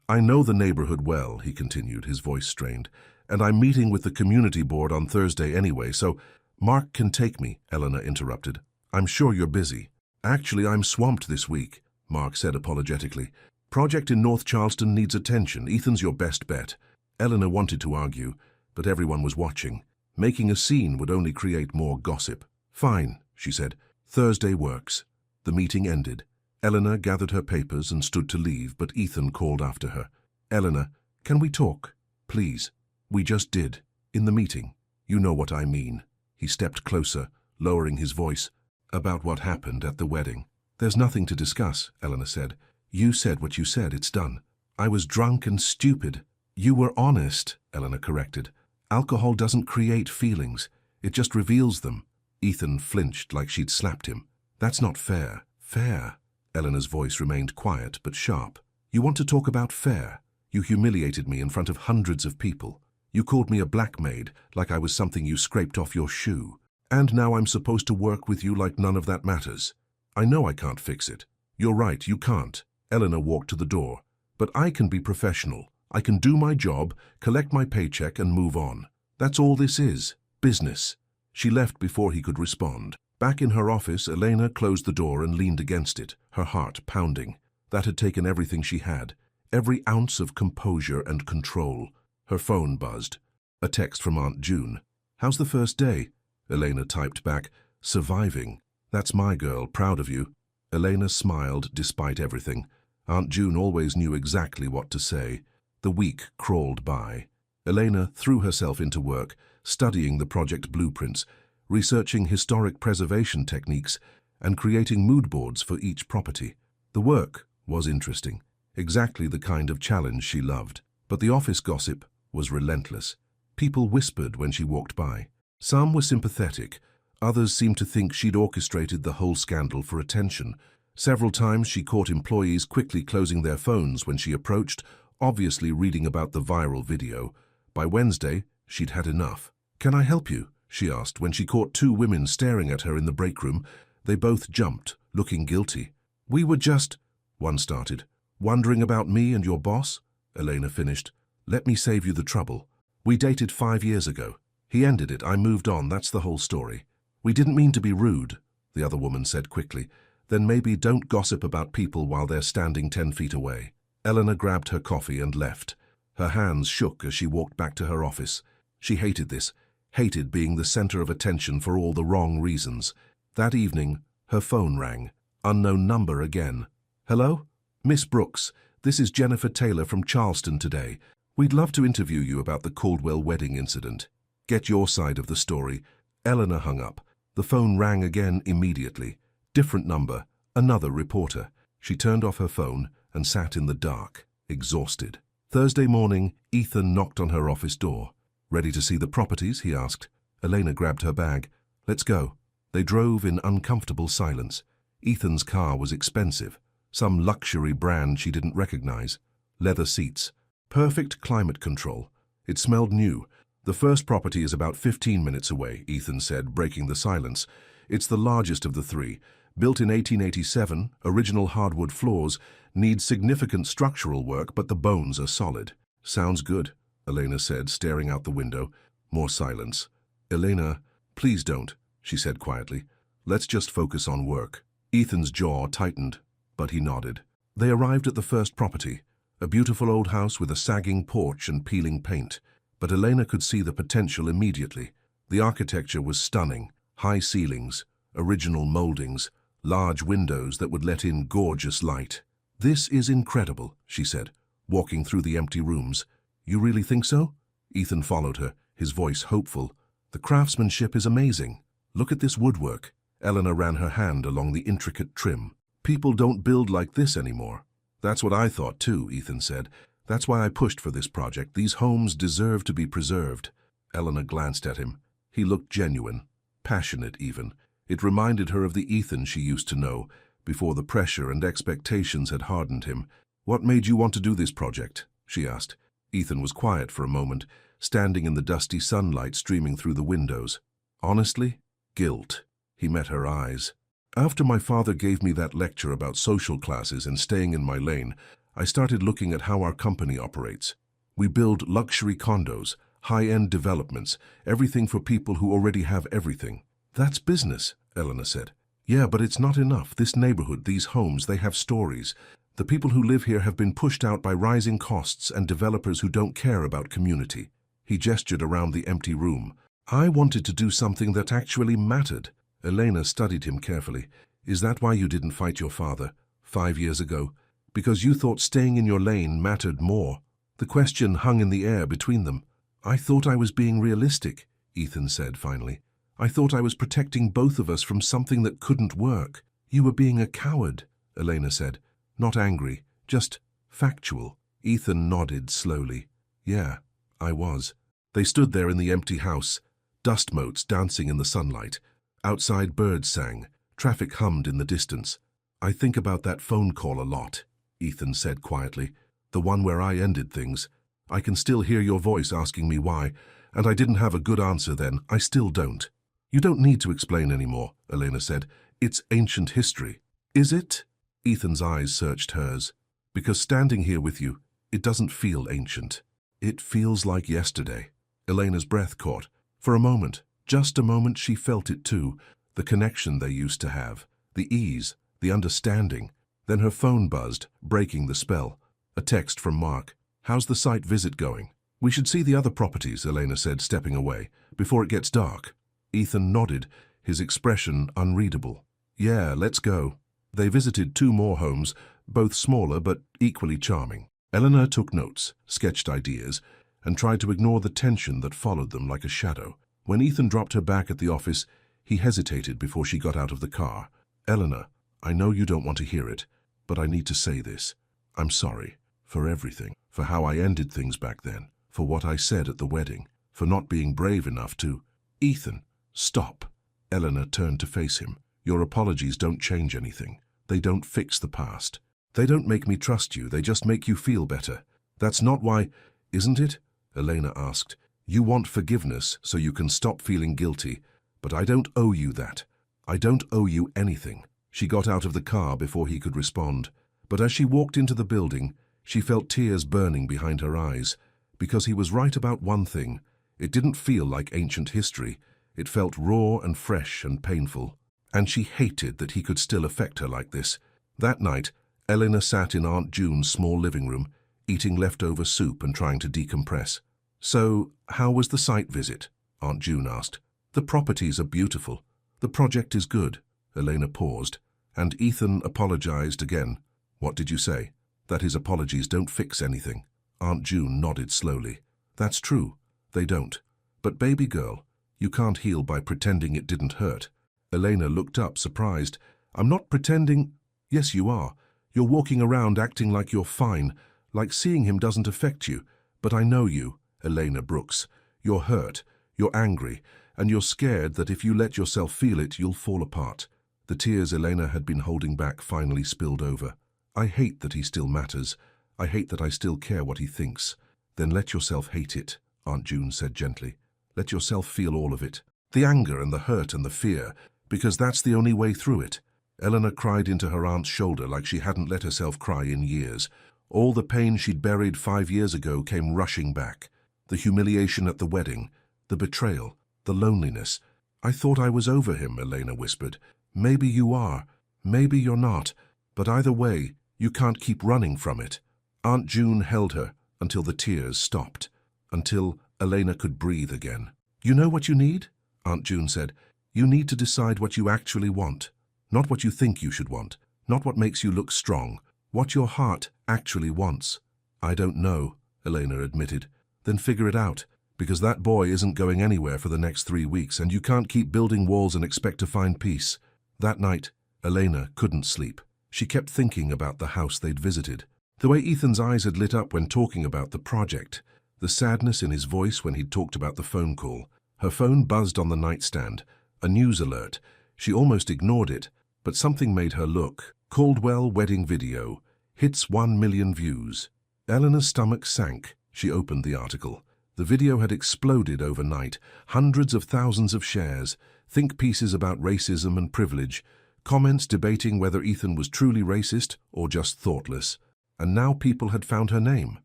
I know the neighborhood well," he continued, his voice strained, "and I'm meeting with the community board on Thursday anyway, so—" "Mark can take me," Eleanor interrupted. "I'm sure you're busy." "Actually, I'm swamped this week," Mark said apologetically. "Project in North Charleston needs attention. Ethan's your best bet." Eleanor wanted to argue, but everyone was watching. Making a scene would only create more gossip. "Fine," she said. "Thursday works." The meeting ended. Eleanor gathered her papers and stood to leave, but Ethan called after her. "Eleanor, can we talk? Please." "We just did. In the meeting. You know what I mean." He stepped closer, lowering his voice. "About what happened at the wedding." "There's nothing to discuss," Eleanor said. "You said what you said, it's done." "I was drunk and stupid." "You were honest," Eleanor corrected. "Alcohol doesn't create feelings. It just reveals them." Ethan flinched like she'd slapped him. "That's not fair." "Fair?" Eleanor's voice remained quiet but sharp. "You want to talk about fair? You humiliated me in front of hundreds of people. You called me a black maid, like I was something you scraped off your shoe. And now I'm supposed to work with you like none of that matters. I know I can't fix it." "You're right, you can't." Eleanor walked to the door. "But I can be professional. I can do my job, collect my paycheck, and move on. That's all this is. Business." She left before he could respond. Back in her office, Elena closed the door and leaned against it, her heart pounding. That had taken everything she had, every ounce of composure and control. Her phone buzzed. A text from Aunt June. "How's the first day?" Elena typed back, "Surviving. That's my girl, proud of you." Elena smiled despite everything. Aunt June always knew exactly what to say. The week crawled by. Elena threw herself into work, studying the project blueprints, researching historic preservation techniques, and creating mood boards for each property. The work was interesting, exactly the kind of challenge she loved. But the office gossip was relentless. People whispered when she walked by. Some were sympathetic. Others seemed to think she'd orchestrated the whole scandal for attention. Several times she caught employees quickly closing their phones when she approached, obviously reading about the viral video. By Wednesday, she'd had enough. "Can I help you?" she asked when she caught 2 women staring at her in the break room. They both jumped, looking guilty. "We were just," one started. "Wondering about me and your boss?" Elena finished. "Let me save you the trouble. We dated 5 years ago. He ended it. I moved on. That's the whole story." "We didn't mean to be rude," the other woman said quickly. "Then maybe don't gossip about people while they're standing 10 feet away." Eleanor grabbed her coffee and left. Her hands shook as she walked back to her office. She hated this, hated being the center of attention for all the wrong reasons. That evening, her phone rang. Unknown number again. "Hello? Miss Brooks, this is Jennifer Taylor from Charleston today. We'd love to interview you about the Caldwell wedding incident. Get your side of the story." Eleanor hung up. The phone rang again immediately. Different number, another reporter. She turned off her phone and sat in the dark, exhausted. Thursday morning, Ethan knocked on her office door. "Ready to see the properties?" he asked. Elena grabbed her bag. "Let's go." They drove in uncomfortable silence. Ethan's car was expensive, some luxury brand she didn't recognize. Leather seats. Perfect climate control. It smelled new. "The first property is about 15 minutes away," Ethan said, breaking the silence. "It's the largest of the 3. Built in 1887, original hardwood floors, needs significant structural work, but the bones are solid." "Sounds good," Elena said, staring out the window. More silence. "Elena, please don't," she said quietly. "Let's just focus on work." Ethan's jaw tightened, but he nodded. They arrived at the first property, a beautiful old house with a sagging porch and peeling paint. But Elena could see the potential immediately. The architecture was stunning: high ceilings, original moldings, large windows that would let in gorgeous light. "This is incredible," she said, walking through the empty rooms. "You really think so?" Ethan followed her, his voice hopeful. "The craftsmanship is amazing. Look at this woodwork." Elena ran her hand along the intricate trim. "People don't build like this anymore." "That's what I thought too," Ethan said. "That's why I pushed for this project. These homes deserve to be preserved." Elena glanced at him. He looked genuine, passionate even. It reminded her of the Ethan she used to know, before the pressure and expectations had hardened him. "What made you want to do this project?" she asked. Ethan was quiet for a moment, standing in the dusty sunlight streaming through the windows. "Honestly, guilt." He met her eyes. "After my father gave me that lecture about social classes and staying in my lane, I started looking at how our company operates. We build luxury condos, high-end developments, everything for people who already have everything." "That's business," Elena said. "Yeah, but it's not enough. This neighborhood, these homes, they have stories. The people who live here have been pushed out by rising costs and developers who don't care about community." He gestured around the empty room. "I wanted to do something that actually mattered." Elena studied him carefully. "Is that why you didn't fight your father 5 years ago? Because you thought staying in your lane mattered more?" The question hung in the air between them. "I thought I was being realistic," Ethan said finally. "I thought I was protecting both of us from something that couldn't work." "You were being a coward," Elena said. Not angry, just factual. Ethan nodded slowly. "Yeah, I was." They stood there in the empty house, dust motes dancing in the sunlight. Outside birds sang, traffic hummed in the distance. "I think about that phone call a lot," Ethan said quietly. "The one where I ended things. I can still hear your voice asking me why, and I didn't have a good answer then. I still don't." "You don't need to explain anymore," Elena said. "It's ancient history." "Is it?" Ethan's eyes searched hers. "Because standing here with you, it doesn't feel ancient. It feels like yesterday." Elena's breath caught. For a moment, just a moment, she felt it too, the connection they used to have, the ease, the understanding. Then her phone buzzed, breaking the spell. A text from Mark. "How's the site visit going?" "We should see the other properties," Elena said, stepping away, "before it gets dark." Ethan nodded, his expression unreadable. "Yeah, let's go." They visited 2 more homes, both smaller but equally charming. Elena took notes, sketched ideas, and tried to ignore the tension that followed them like a shadow. When Ethan dropped her back at the office, he hesitated before she got out of the car. "Elena, I know you don't want to hear it, but I need to say this. I'm sorry for everything, for how I ended things back then, for what I said at the wedding, for not being brave enough to—" "Ethan, stop." Elena turned to face him. "Your apologies don't change anything. They don't fix the past. They don't make me trust you, they just make you feel better. That's not why—" "Isn't it?" Elena asked. "You want forgiveness so you can stop feeling guilty, but I don't owe you that. I don't owe you anything." She got out of the car before he could respond, but as she walked into the building, she felt tears burning behind her eyes, because he was right about one thing. It didn't feel like ancient history. It felt raw and fresh and painful. And she hated that he could still affect her like this. That night, Elena sat in Aunt June's small living room, eating leftover soup and trying to decompress. "So, how was the site visit?" Aunt June asked. "The properties are beautiful. The project is good." Elena paused, and Ethan apologized again. "What did you say?" "That his apologies don't fix anything." Aunt June nodded slowly. "That's true. They don't. But baby girl, you can't heal by pretending it didn't hurt." Elena looked up, surprised. "I'm not pretending—" "Yes, you are. You're walking around acting like you're fine, like seeing him doesn't affect you. But I know you, Elena Brooks. You're hurt, you're angry, and you're scared that if you let yourself feel it, you'll fall apart." The tears Elena had been holding back finally spilled over. "I hate that he still matters. I hate that I still care what he thinks." "Then let yourself hate it," Aunt June said gently. "Let yourself feel all of it. The anger and the hurt and the fear, because that's the only way through it." Elena cried into her aunt's shoulder like she hadn't let herself cry in years. All the pain she'd buried 5 years ago came rushing back. The humiliation at the wedding, the betrayal, the loneliness. "I thought I was over him," Elena whispered. "Maybe you are, maybe you're not, but either way, You can't keep running from it. Aunt June held her until the tears stopped, until Elena could breathe again. You know what you need? Aunt June said. You need to decide what you actually want. Not what you think you should want. Not what makes you look strong. What your heart actually wants. I don't know, Elena admitted. Then figure it out, because that boy isn't going anywhere for the next 3 weeks, and you can't keep building walls and expect to find peace. That night, Elena couldn't sleep. She kept thinking about the house they'd visited. The way Ethan's eyes had lit up when talking about the project. The sadness in his voice when he'd talked about the phone call. Her phone buzzed on the nightstand. A news alert. She almost ignored it, but something made her look. Caldwell wedding video. Hits 1 million views. Eleanor's stomach sank. She opened the article. The video had exploded overnight. Hundreds of thousands of shares. Think pieces about racism and privilege. Comments debating whether Ethan was truly racist or just thoughtless. And now people had found her name,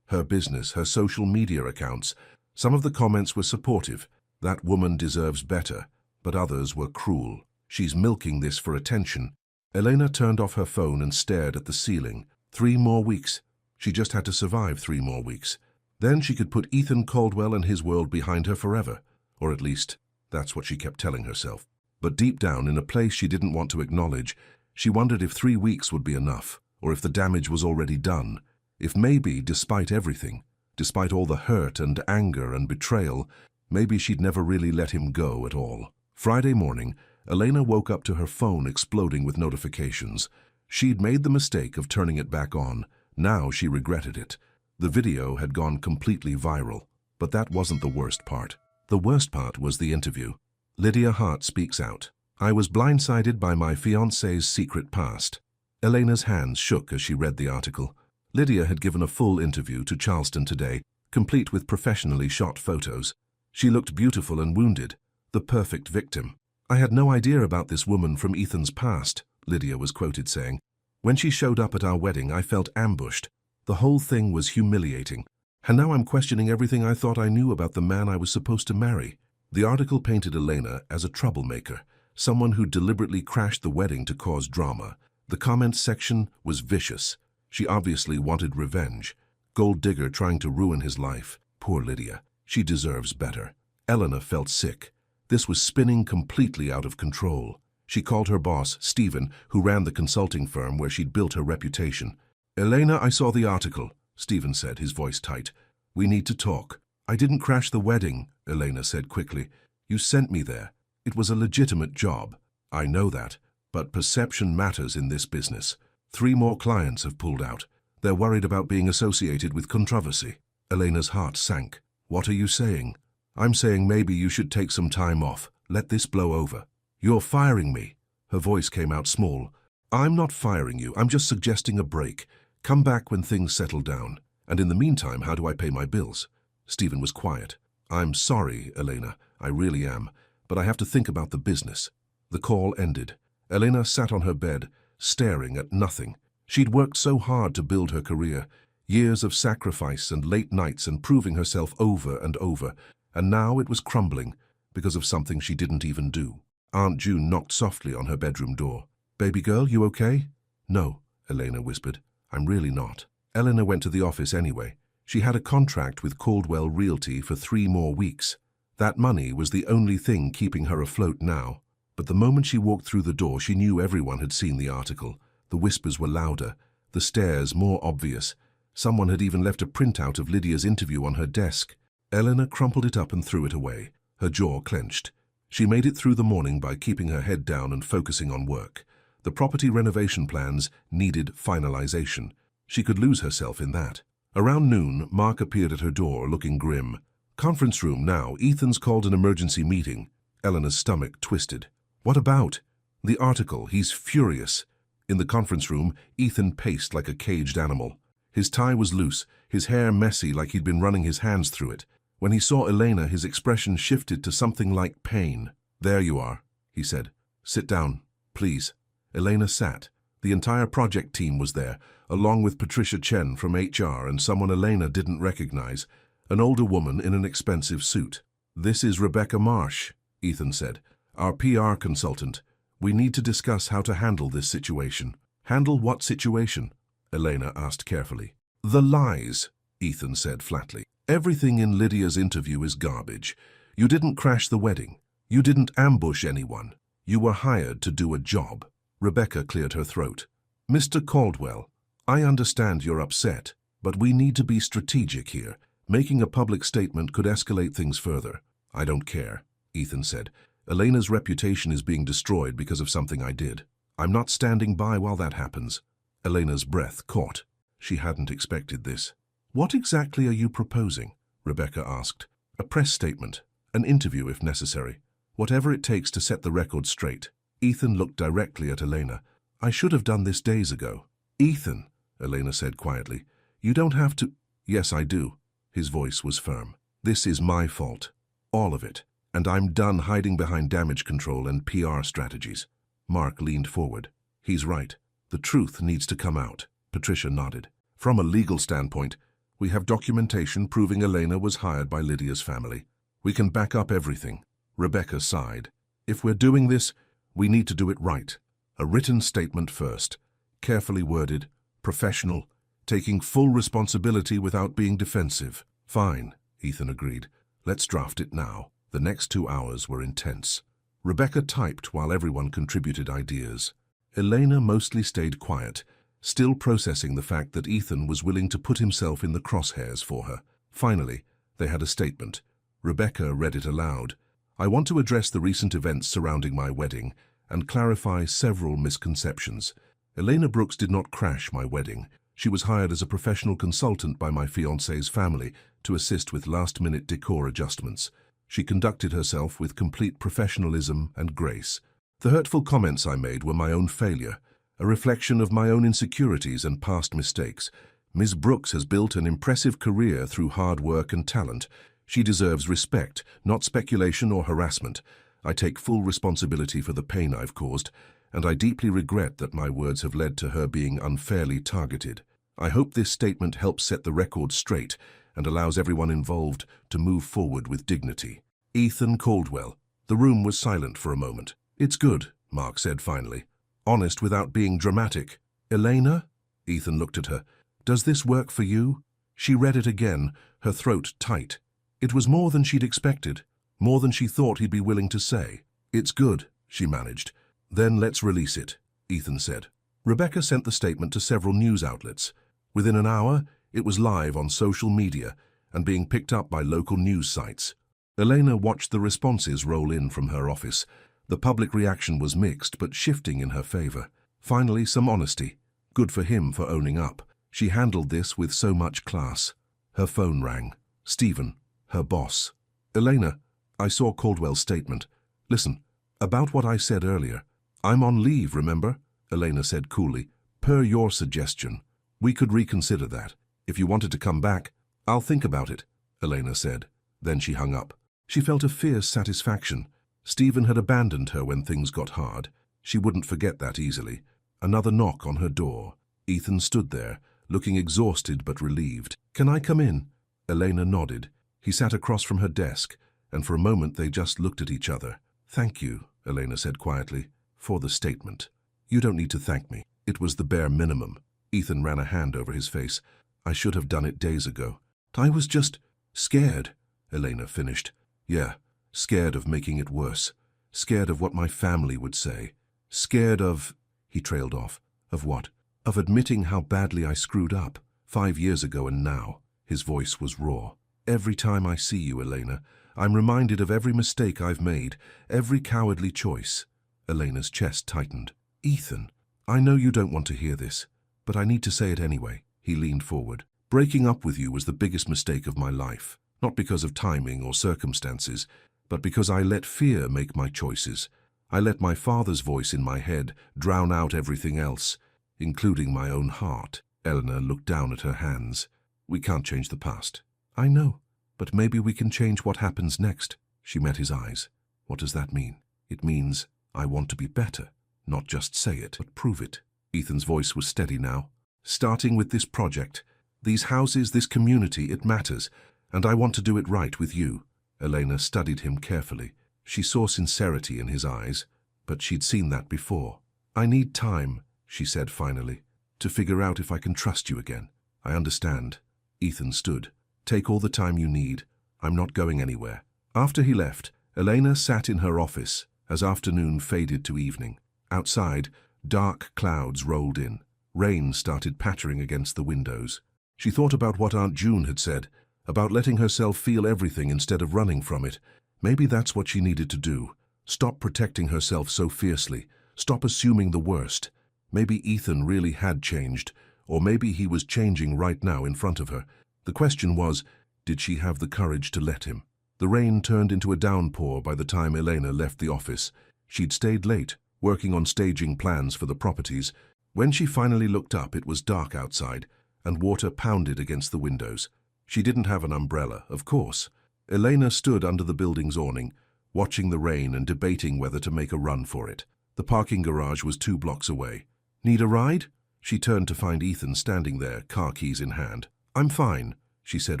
her business, her social media accounts. Some of the comments were supportive. That woman deserves better. But others were cruel. She's milking this for attention. Elena turned off her phone and stared at the ceiling. 3 more weeks. She just had to survive 3 more weeks. Then she could put Ethan Caldwell and his world behind her forever. Or at least, that's what she kept telling herself. But deep down, in a place she didn't want to acknowledge, she wondered if 3 weeks would be enough, or if the damage was already done. If maybe, despite everything, despite all the hurt and anger and betrayal, maybe she'd never really let him go at all. Friday morning, Elena woke up to her phone exploding with notifications. She'd made the mistake of turning it back on. Now she regretted it. The video had gone completely viral, but that wasn't the worst part. The worst part was the interview. Lydia Hart speaks out. I was blindsided by my fiancé's secret past. Elena's hands shook as she read the article. Lydia had given a full interview to Charleston Today, complete with professionally shot photos. She looked beautiful and wounded, the perfect victim. I had no idea about this woman from Ethan's past, Lydia was quoted saying. When she showed up at our wedding, I felt ambushed. The whole thing was humiliating. And now I'm questioning everything I thought I knew about the man I was supposed to marry. The article painted Elena as a troublemaker, someone who deliberately crashed the wedding to cause drama. The comments section was vicious. She obviously wanted revenge. Gold digger trying to ruin his life. Poor Lydia. She deserves better. Elena felt sick. This was spinning completely out of control. She called her boss, Stephen, who ran the consulting firm where she'd built her reputation. Elena, I saw the article, Stephen said, his voice tight. We need to talk. I didn't crash the wedding, Elena said quickly. You sent me there. It was a legitimate job. I know that, but perception matters in this business. 3 more clients have pulled out. They're worried about being associated with controversy. Elena's heart sank. What are you saying? I'm saying maybe you should take some time off. Let this blow over. You're firing me. Her voice came out small. I'm not firing you. I'm just suggesting a break. Come back when things settle down. And in the meantime, how do I pay my bills? Stephen was quiet. I'm sorry, Elena. I really am. But I have to think about the business. The call ended. Elena sat on her bed, staring at nothing. She'd worked so hard to build her career. Years of sacrifice and late nights and proving herself over and over. And now it was crumbling because of something she didn't even do. Aunt June knocked softly on her bedroom door. Baby girl, you okay? No, Elena whispered. I'm really not. Elena went to the office anyway. She had a contract with Caldwell Realty for 3 more weeks. That money was the only thing keeping her afloat now. But the moment she walked through the door, she knew everyone had seen the article. The whispers were louder, the stares more obvious. Someone had even left a printout of Lydia's interview on her desk. Elena crumpled it up and threw it away. Her jaw clenched. She made it through the morning by keeping her head down and focusing on work. The property renovation plans needed finalization. She could lose herself in that. Around noon, Mark appeared at her door, looking grim. Conference room now. Ethan's called an emergency meeting. Elena's stomach twisted. What about? The article. He's furious. In the conference room, Ethan paced like a caged animal. His tie was loose, his hair messy like he'd been running his hands through it. When he saw Elena, his expression shifted to something like pain. There you are, he said. Sit down, please. Elena sat. The entire project team was there, along with Patricia Chen from HR and someone Elena didn't recognize, an older woman in an expensive suit. This is Rebecca Marsh, Ethan said, our PR consultant. We need to discuss how to handle this situation. Handle what situation? Elena asked carefully. The lies, Ethan said flatly. Everything in Lydia's interview is garbage. You didn't crash the wedding. You didn't ambush anyone. You were hired to do a job. Rebecca cleared her throat. Mr. Caldwell, I understand you're upset, but we need to be strategic here. Making a public statement could escalate things further. I don't care, Ethan said. Elena's reputation is being destroyed because of something I did. I'm not standing by while that happens. Elena's breath caught. She hadn't expected this. What exactly are you proposing? Rebecca asked. A press statement, an interview if necessary. Whatever it takes to set the record straight. Ethan looked directly at Elena. I should have done this days ago. Ethan, Elena said quietly, you don't have to. Yes, I do. His voice was firm. This is my fault. All of it. And I'm done hiding behind damage control and PR strategies. Mark leaned forward. He's right. The truth needs to come out. Patricia nodded. From a legal standpoint, we have documentation proving Elena was hired by Lydia's family. We can back up everything. Rebecca sighed. If we're doing this, we need to do it right. A written statement first. Carefully worded, professional, taking full responsibility without being defensive. Fine, Ethan agreed. Let's draft it now. The next 2 hours were intense. Rebecca typed while everyone contributed ideas. Elena mostly stayed quiet, still processing the fact that Ethan was willing to put himself in the crosshairs for her. Finally, they had a statement. Rebecca read it aloud. I want to address the recent events surrounding my wedding and clarify several misconceptions. Elena Brooks did not crash my wedding. She was hired as a professional consultant by my fiancé's family to assist with last-minute decor adjustments. She conducted herself with complete professionalism and grace. The hurtful comments I made were my own failure, a reflection of my own insecurities and past mistakes. Ms. Brooks has built an impressive career through hard work and talent. She deserves respect, not speculation or harassment. I take full responsibility for the pain I've caused, and I deeply regret that my words have led to her being unfairly targeted. I hope this statement helps set the record straight and allows everyone involved to move forward with dignity. Ethan Caldwell. The room was silent for a moment. It's good, Mark said finally. Honest without being dramatic. Elena? Ethan looked at her. Does this work for you? She read it again, her throat tight. It was more than she'd expected, more than she thought he'd be willing to say. It's good, she managed. Then let's release it, Ethan said. Rebecca sent the statement to several news outlets. Within an hour, it was live on social media and being picked up by local news sites. Elena watched the responses roll in from her office. The public reaction was mixed but shifting in her favor. Finally, some honesty. Good for him for owning up. She handled this with so much class. Her phone rang. Stephen, her boss. Elena, I saw Caldwell's statement. Listen, about what I said earlier. I'm on leave, remember? Elena said coolly. Per your suggestion. We could reconsider that. If you wanted to come back, I'll think about it, Elena said. Then she hung up. She felt a fierce satisfaction. Stephen had abandoned her when things got hard. She wouldn't forget that easily. Another knock on her door. Ethan stood there, looking exhausted but relieved. Can I come in? Elena nodded. He sat across from her desk, and for a moment they just looked at each other. Thank you, Elena said quietly, for the statement. You don't need to thank me. It was the bare minimum. Ethan ran a hand over his face. I should have done it days ago. I was just scared, Elena finished. Yeah, scared of making it worse. Scared of what my family would say. Scared of... He trailed off. Of what? Of admitting how badly I screwed up. 5 years ago and now. His voice was raw. Every time I see you, Elena, I'm reminded of every mistake I've made, every cowardly choice. Elena's chest tightened. Ethan, I know you don't want to hear this, but I need to say it anyway. He leaned forward. Breaking up with you was the biggest mistake of my life. Not because of timing or circumstances, but because I let fear make my choices. I let my father's voice in my head drown out everything else, including my own heart. Eleanor looked down at her hands. We can't change the past. I know, but maybe we can change what happens next. She met his eyes. What does that mean? It means I want to be better. Not just say it, but prove it. Ethan's voice was steady now. Starting with this project, these houses, this community, it matters, and I want to do it right with you. Elena studied him carefully. She saw sincerity in his eyes, but she'd seen that before. I need time, she said finally. To figure out if I can trust you again. I understand. Ethan stood. Take all the time you need. I'm not going anywhere. After he left, Elena sat in her office as afternoon faded to evening. Outside, dark clouds rolled in. Rain started pattering against the windows. She thought about what Aunt June had said, about letting herself feel everything instead of running from it. Maybe that's what she needed to do. Stop protecting herself so fiercely. Stop assuming the worst. Maybe Ethan really had changed, or maybe he was changing right now in front of her. The question was, did she have the courage to let him? The rain turned into a downpour by the time Elena left the office. She'd stayed late, working on staging plans for the properties. When she finally looked up, it was dark outside, and water pounded against the windows. She didn't have an umbrella, of course. Elena stood under the building's awning, watching the rain and debating whether to make a run for it. The parking garage was 2 blocks away. Need a ride? She turned to find Ethan standing there, car keys in hand. I'm fine, she said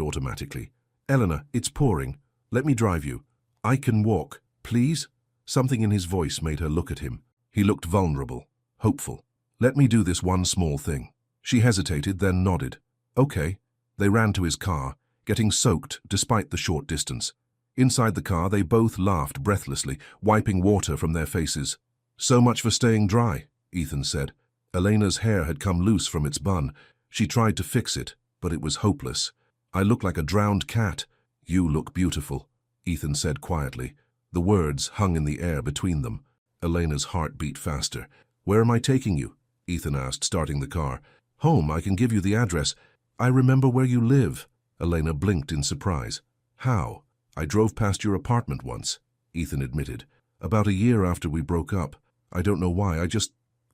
automatically. Eleanor, it's pouring. Let me drive you. I can walk, please? Something in his voice made her look at him. He looked vulnerable, hopeful. Let me do this one small thing. She hesitated, then nodded. Okay. They ran to his car, getting soaked despite the short distance. Inside the car, they both laughed breathlessly, wiping water from their faces. So much for staying dry, Ethan said. Elena's hair had come loose from its bun. She tried to fix it, but it was hopeless. I look like a drowned cat. You look beautiful, Ethan said quietly. The words hung in the air between them. Elena's heart beat faster. Where am I taking you? Ethan asked, starting the car. Home, I can give you the address. I remember where you live. Elena blinked in surprise. How? I drove past your apartment once, Ethan admitted. About a year after we broke up. I don't know why,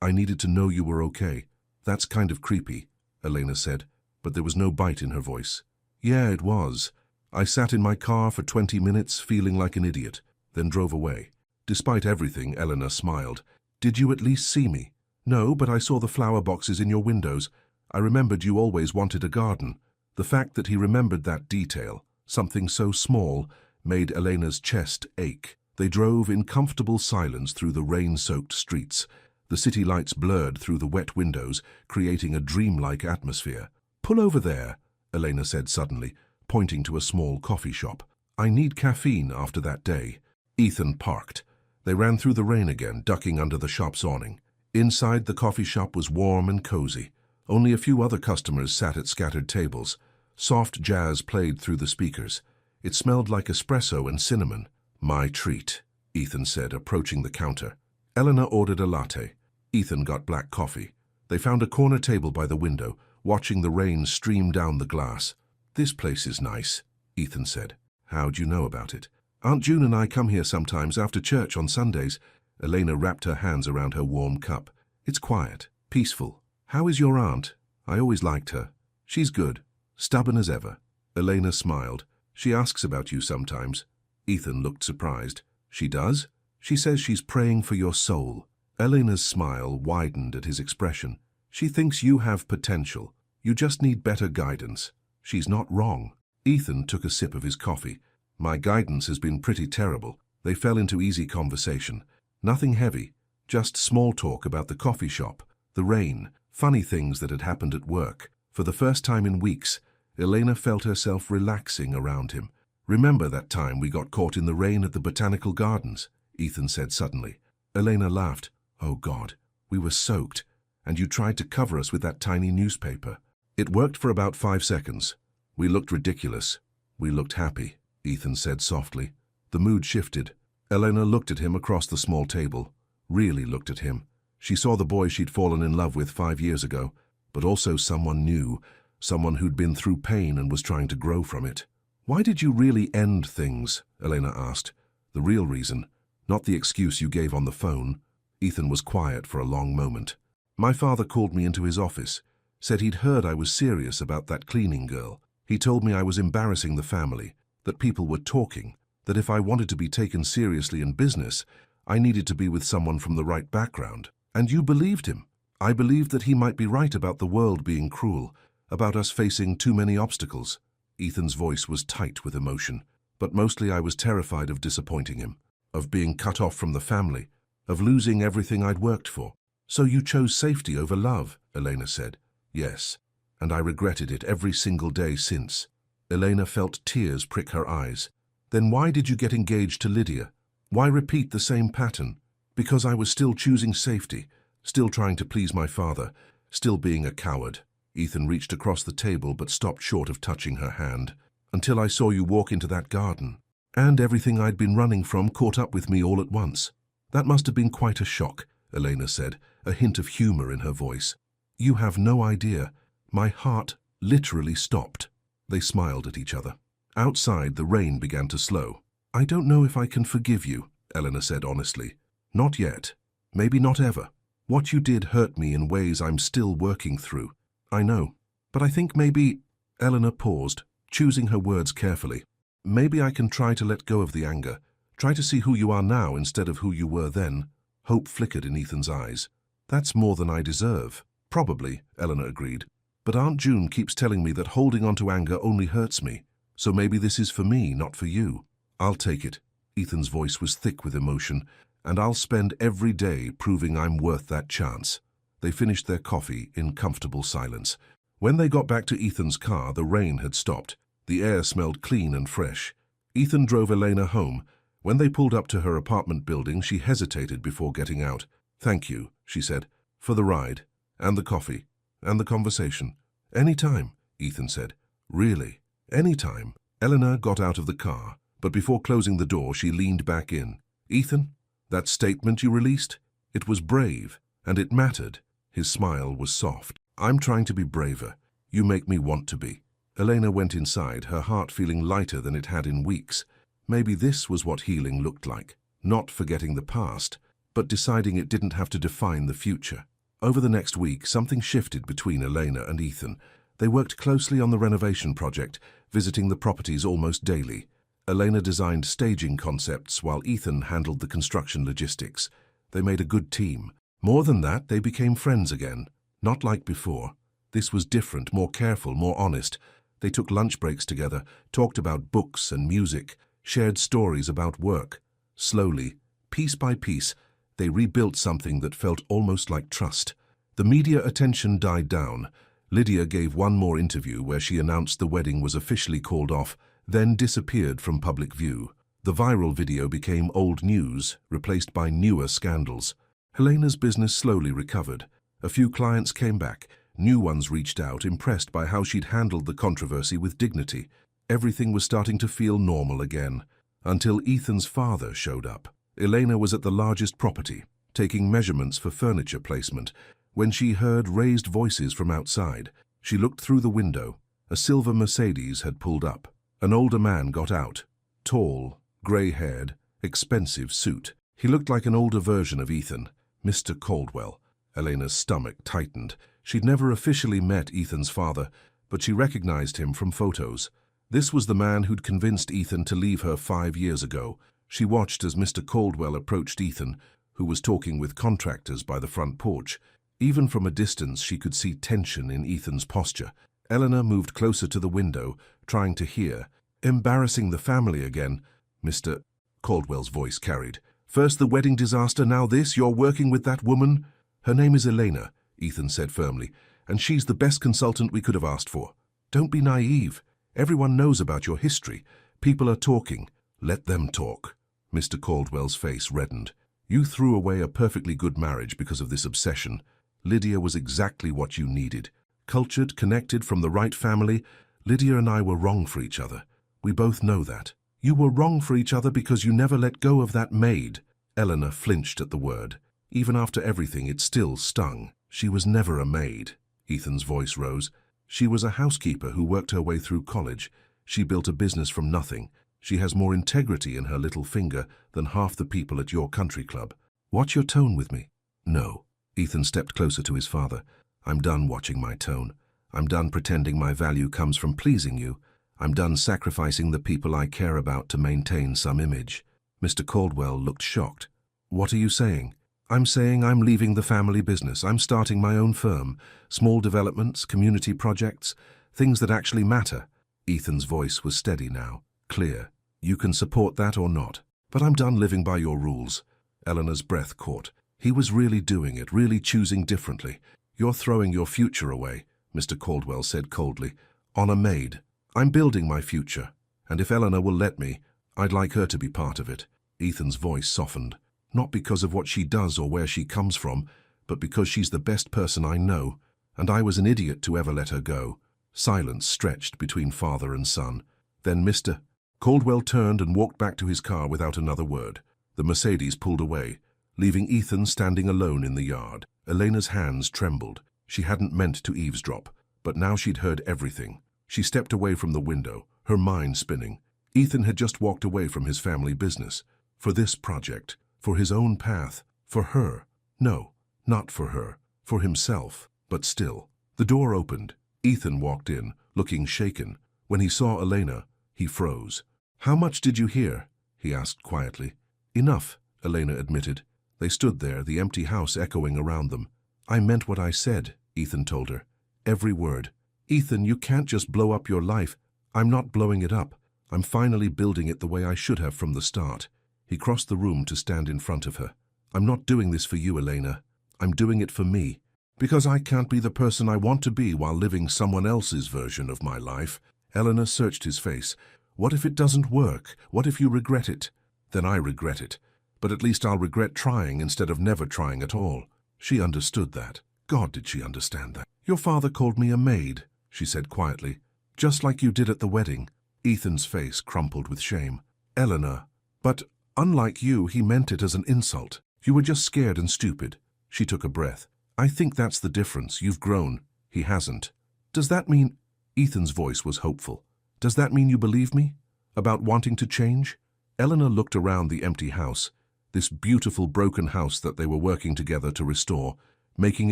I needed to know you were okay. That's kind of creepy, Elena said, but there was no bite in her voice. Yeah, it was. I sat in my car for 20 minutes feeling like an idiot, then drove away. Despite everything, Elena smiled. Did you at least see me? No, but I saw the flower boxes in your windows. I remembered you always wanted a garden. The fact that he remembered that detail, something so small, made Elena's chest ache. They drove in comfortable silence through the rain-soaked streets. The city lights blurred through the wet windows, creating a dreamlike atmosphere. Pull over there, Elena said suddenly, pointing to a small coffee shop. I need caffeine after that day. Ethan parked. They ran through the rain again, ducking under the shop's awning. Inside, the coffee shop was warm and cozy. Only a few other customers sat at scattered tables. Soft jazz played through the speakers. It smelled like espresso and cinnamon. My treat, Ethan said, approaching the counter. Eleanor ordered a latte. Ethan got black coffee. They found a corner table by the window, watching the rain stream down the glass. This place is nice, Ethan said. How'd you know about it? Aunt June and I come here sometimes after church on Sundays. Elena wrapped her hands around her warm cup. It's quiet, peaceful. How is your aunt? I always liked her. She's good, stubborn as ever. Elena smiled. She asks about you sometimes. Ethan looked surprised. She does? She says she's praying for your soul. Elena's smile widened at his expression. She thinks you have potential. You just need better guidance. She's not wrong. Ethan took a sip of his coffee. My guidance has been pretty terrible. They fell into easy conversation. Nothing heavy, just small talk about the coffee shop, the rain, funny things that had happened at work. For the first time in weeks, Elena felt herself relaxing around him. Remember that time we got caught in the rain at the botanical gardens? Ethan said suddenly. Elena laughed. Oh God, we were soaked, and you tried to cover us with that tiny newspaper. It worked for about 5 seconds. We looked ridiculous. We looked happy, Ethan said softly. The mood shifted. Elena looked at him across the small table. Really looked at him. She saw the boy she'd fallen in love with 5 years ago, but also someone new, someone who'd been through pain and was trying to grow from it. Why did you really end things? Elena asked. The real reason, not the excuse you gave on the phone. Ethan was quiet for a long moment. My father called me into his office, said he'd heard I was serious about that cleaning girl. He told me I was embarrassing the family, that people were talking, that if I wanted to be taken seriously in business, I needed to be with someone from the right background. And you believed him. I believed that he might be right about the world being cruel, about us facing too many obstacles. Ethan's voice was tight with emotion, but mostly I was terrified of disappointing him, of being cut off from the family, of losing everything I'd worked for. So you chose safety over love, Elena said. Yes, and I regretted it every single day since. Elena felt tears prick her eyes. Then why did you get engaged to Lydia? Why repeat the same pattern? Because I was still choosing safety, still trying to please my father, still being a coward. Ethan reached across the table but stopped short of touching her hand. Until I saw you walk into that garden. And everything I'd been running from caught up with me all at once. That must have been quite a shock, Elena said, a hint of humor in her voice. You have no idea. My heart literally stopped. They smiled at each other. Outside, the rain began to slow. I don't know if I can forgive you, Elena said honestly. Not yet. Maybe not ever. What you did hurt me in ways I'm still working through. I know. But I think maybe... Elena paused, choosing her words carefully. Maybe I can try to let go of the anger. Try to see who you are now instead of who you were then. Hope flickered in Ethan's eyes. That's more than I deserve. Probably, Elena agreed. But Aunt June keeps telling me that holding on to anger only hurts me. So maybe this is for me, not for you. I'll take it. Ethan's voice was thick with emotion. And I'll spend every day proving I'm worth that chance. They finished their coffee in comfortable silence. When they got back to Ethan's car, the rain had stopped. The air smelled clean and fresh. Ethan drove Elena home. When they pulled up to her apartment building, she hesitated before getting out. Thank you, she said, for the ride, and the coffee, and the conversation. Any time, Ethan said. Really? Any time. Elena got out of the car, but before closing the door, she leaned back in. Ethan, that statement you released? It was brave, and it mattered. His smile was soft. I'm trying to be braver. You make me want to be. Elena went inside, her heart feeling lighter than it had in weeks. Maybe this was what healing looked like. Not forgetting the past, but deciding it didn't have to define the future. Over the next week, something shifted between Elena and Ethan. They worked closely on the renovation project, visiting the properties almost daily. Elena designed staging concepts while Ethan handled the construction logistics. They made a good team. More than that, they became friends again. Not like before. This was different, more careful, more honest. They took lunch breaks together, talked about books and music, shared stories about work. Slowly, piece by piece, they rebuilt something that felt almost like trust. The media attention died down. Lydia gave one more interview where she announced the wedding was officially called off, then disappeared from public view. The viral video became old news, replaced by newer scandals. Helena's business slowly recovered. A few clients came back. New ones reached out, impressed by how she'd handled the controversy with dignity. Everything was starting to feel normal again, until Ethan's father showed up. Elena was at the largest property, taking measurements for furniture placement, when she heard raised voices from outside. She looked through the window. A silver Mercedes had pulled up. An older man got out, tall, grey-haired, expensive suit. He looked like an older version of Ethan, Mr. Caldwell. Elena's stomach tightened. She'd never officially met Ethan's father, but she recognized him from photos. This was the man who'd convinced Ethan to leave her 5 years ago. She watched as Mr. Caldwell approached Ethan, who was talking with contractors by the front porch. Even from a distance, she could see tension in Ethan's posture. Elena moved closer to the window, trying to hear. Embarrassing the family again, Mr. Caldwell's voice carried. First the wedding disaster, now this, you're working with that woman? Her name is Elena, Ethan said firmly, and she's the best consultant we could have asked for. Don't be naive. Everyone knows about your history. People are talking. Let them talk. Mr. Caldwell's face reddened. You threw away a perfectly good marriage because of this obsession. Lydia was exactly what you needed. Cultured, connected, from the right family. Lydia and I were wrong for each other. We both know that. You were wrong for each other because you never let go of that maid. Eleanor flinched at the word. Even after everything, it still stung. She was never a maid. Ethan's voice rose. She was a housekeeper who worked her way through college. She built a business from nothing. She has more integrity in her little finger than half the people at your country club. Watch your tone with me. No. Ethan stepped closer to his father. I'm done watching my tone. I'm done pretending my value comes from pleasing you. I'm done sacrificing the people I care about to maintain some image. Mr. Caldwell looked shocked. What are you saying? I'm saying I'm leaving the family business. I'm starting my own firm. Small developments, community projects, things that actually matter. Ethan's voice was steady now, clear. You can support that or not. But I'm done living by your rules. Eleanor's breath caught. He was really doing it, really choosing differently. You're throwing your future away, Mr. Caldwell said coldly, on a maid. I'm building my future, and if Eleanor will let me, I'd like her to be part of it. Ethan's voice softened, not because of what she does or where she comes from, but because she's the best person I know, and I was an idiot to ever let her go. Silence stretched between father and son. Then Mr. Caldwell turned and walked back to his car without another word. The Mercedes pulled away, leaving Ethan standing alone in the yard. Elena's hands trembled. She hadn't meant to eavesdrop, but now she'd heard everything. She stepped away from the window, her mind spinning. Ethan had just walked away from his family business. For this project, for his own path, for her. No, not for her, for himself, but still. The door opened. Ethan walked in, looking shaken. When he saw Elena, he froze. "How much did you hear?" he asked quietly. "Enough," Elena admitted. They stood there, the empty house echoing around them. "I meant what I said," Ethan told her. "Every word." "Ethan, you can't just blow up your life." "I'm not blowing it up. I'm finally building it the way I should have from the start." He crossed the room to stand in front of her. "I'm not doing this for you, Elena. I'm doing it for me. Because I can't be the person I want to be while living someone else's version of my life." Eleanor searched his face. "What if it doesn't work? What if you regret it?" "Then I regret it. But at least I'll regret trying instead of never trying at all." She understood that. God, did she understand that. "Your father called me a maid," she said quietly. "Just like you did at the wedding." Ethan's face crumpled with shame. "Eleanor, but unlike you, he meant it as an insult. You were just scared and stupid." She took a breath. "I think that's the difference. You've grown. He hasn't." "Does that mean—" Ethan's voice was hopeful. "Does that mean you believe me? About wanting to change?" Eleanor looked around the empty house, this beautiful broken house that they were working together to restore, making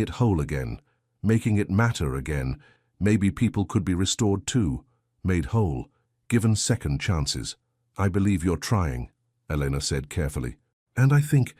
it whole again, making it matter again. Maybe people could be restored too, made whole, given second chances. "I believe you're trying," Elena said carefully. "And I think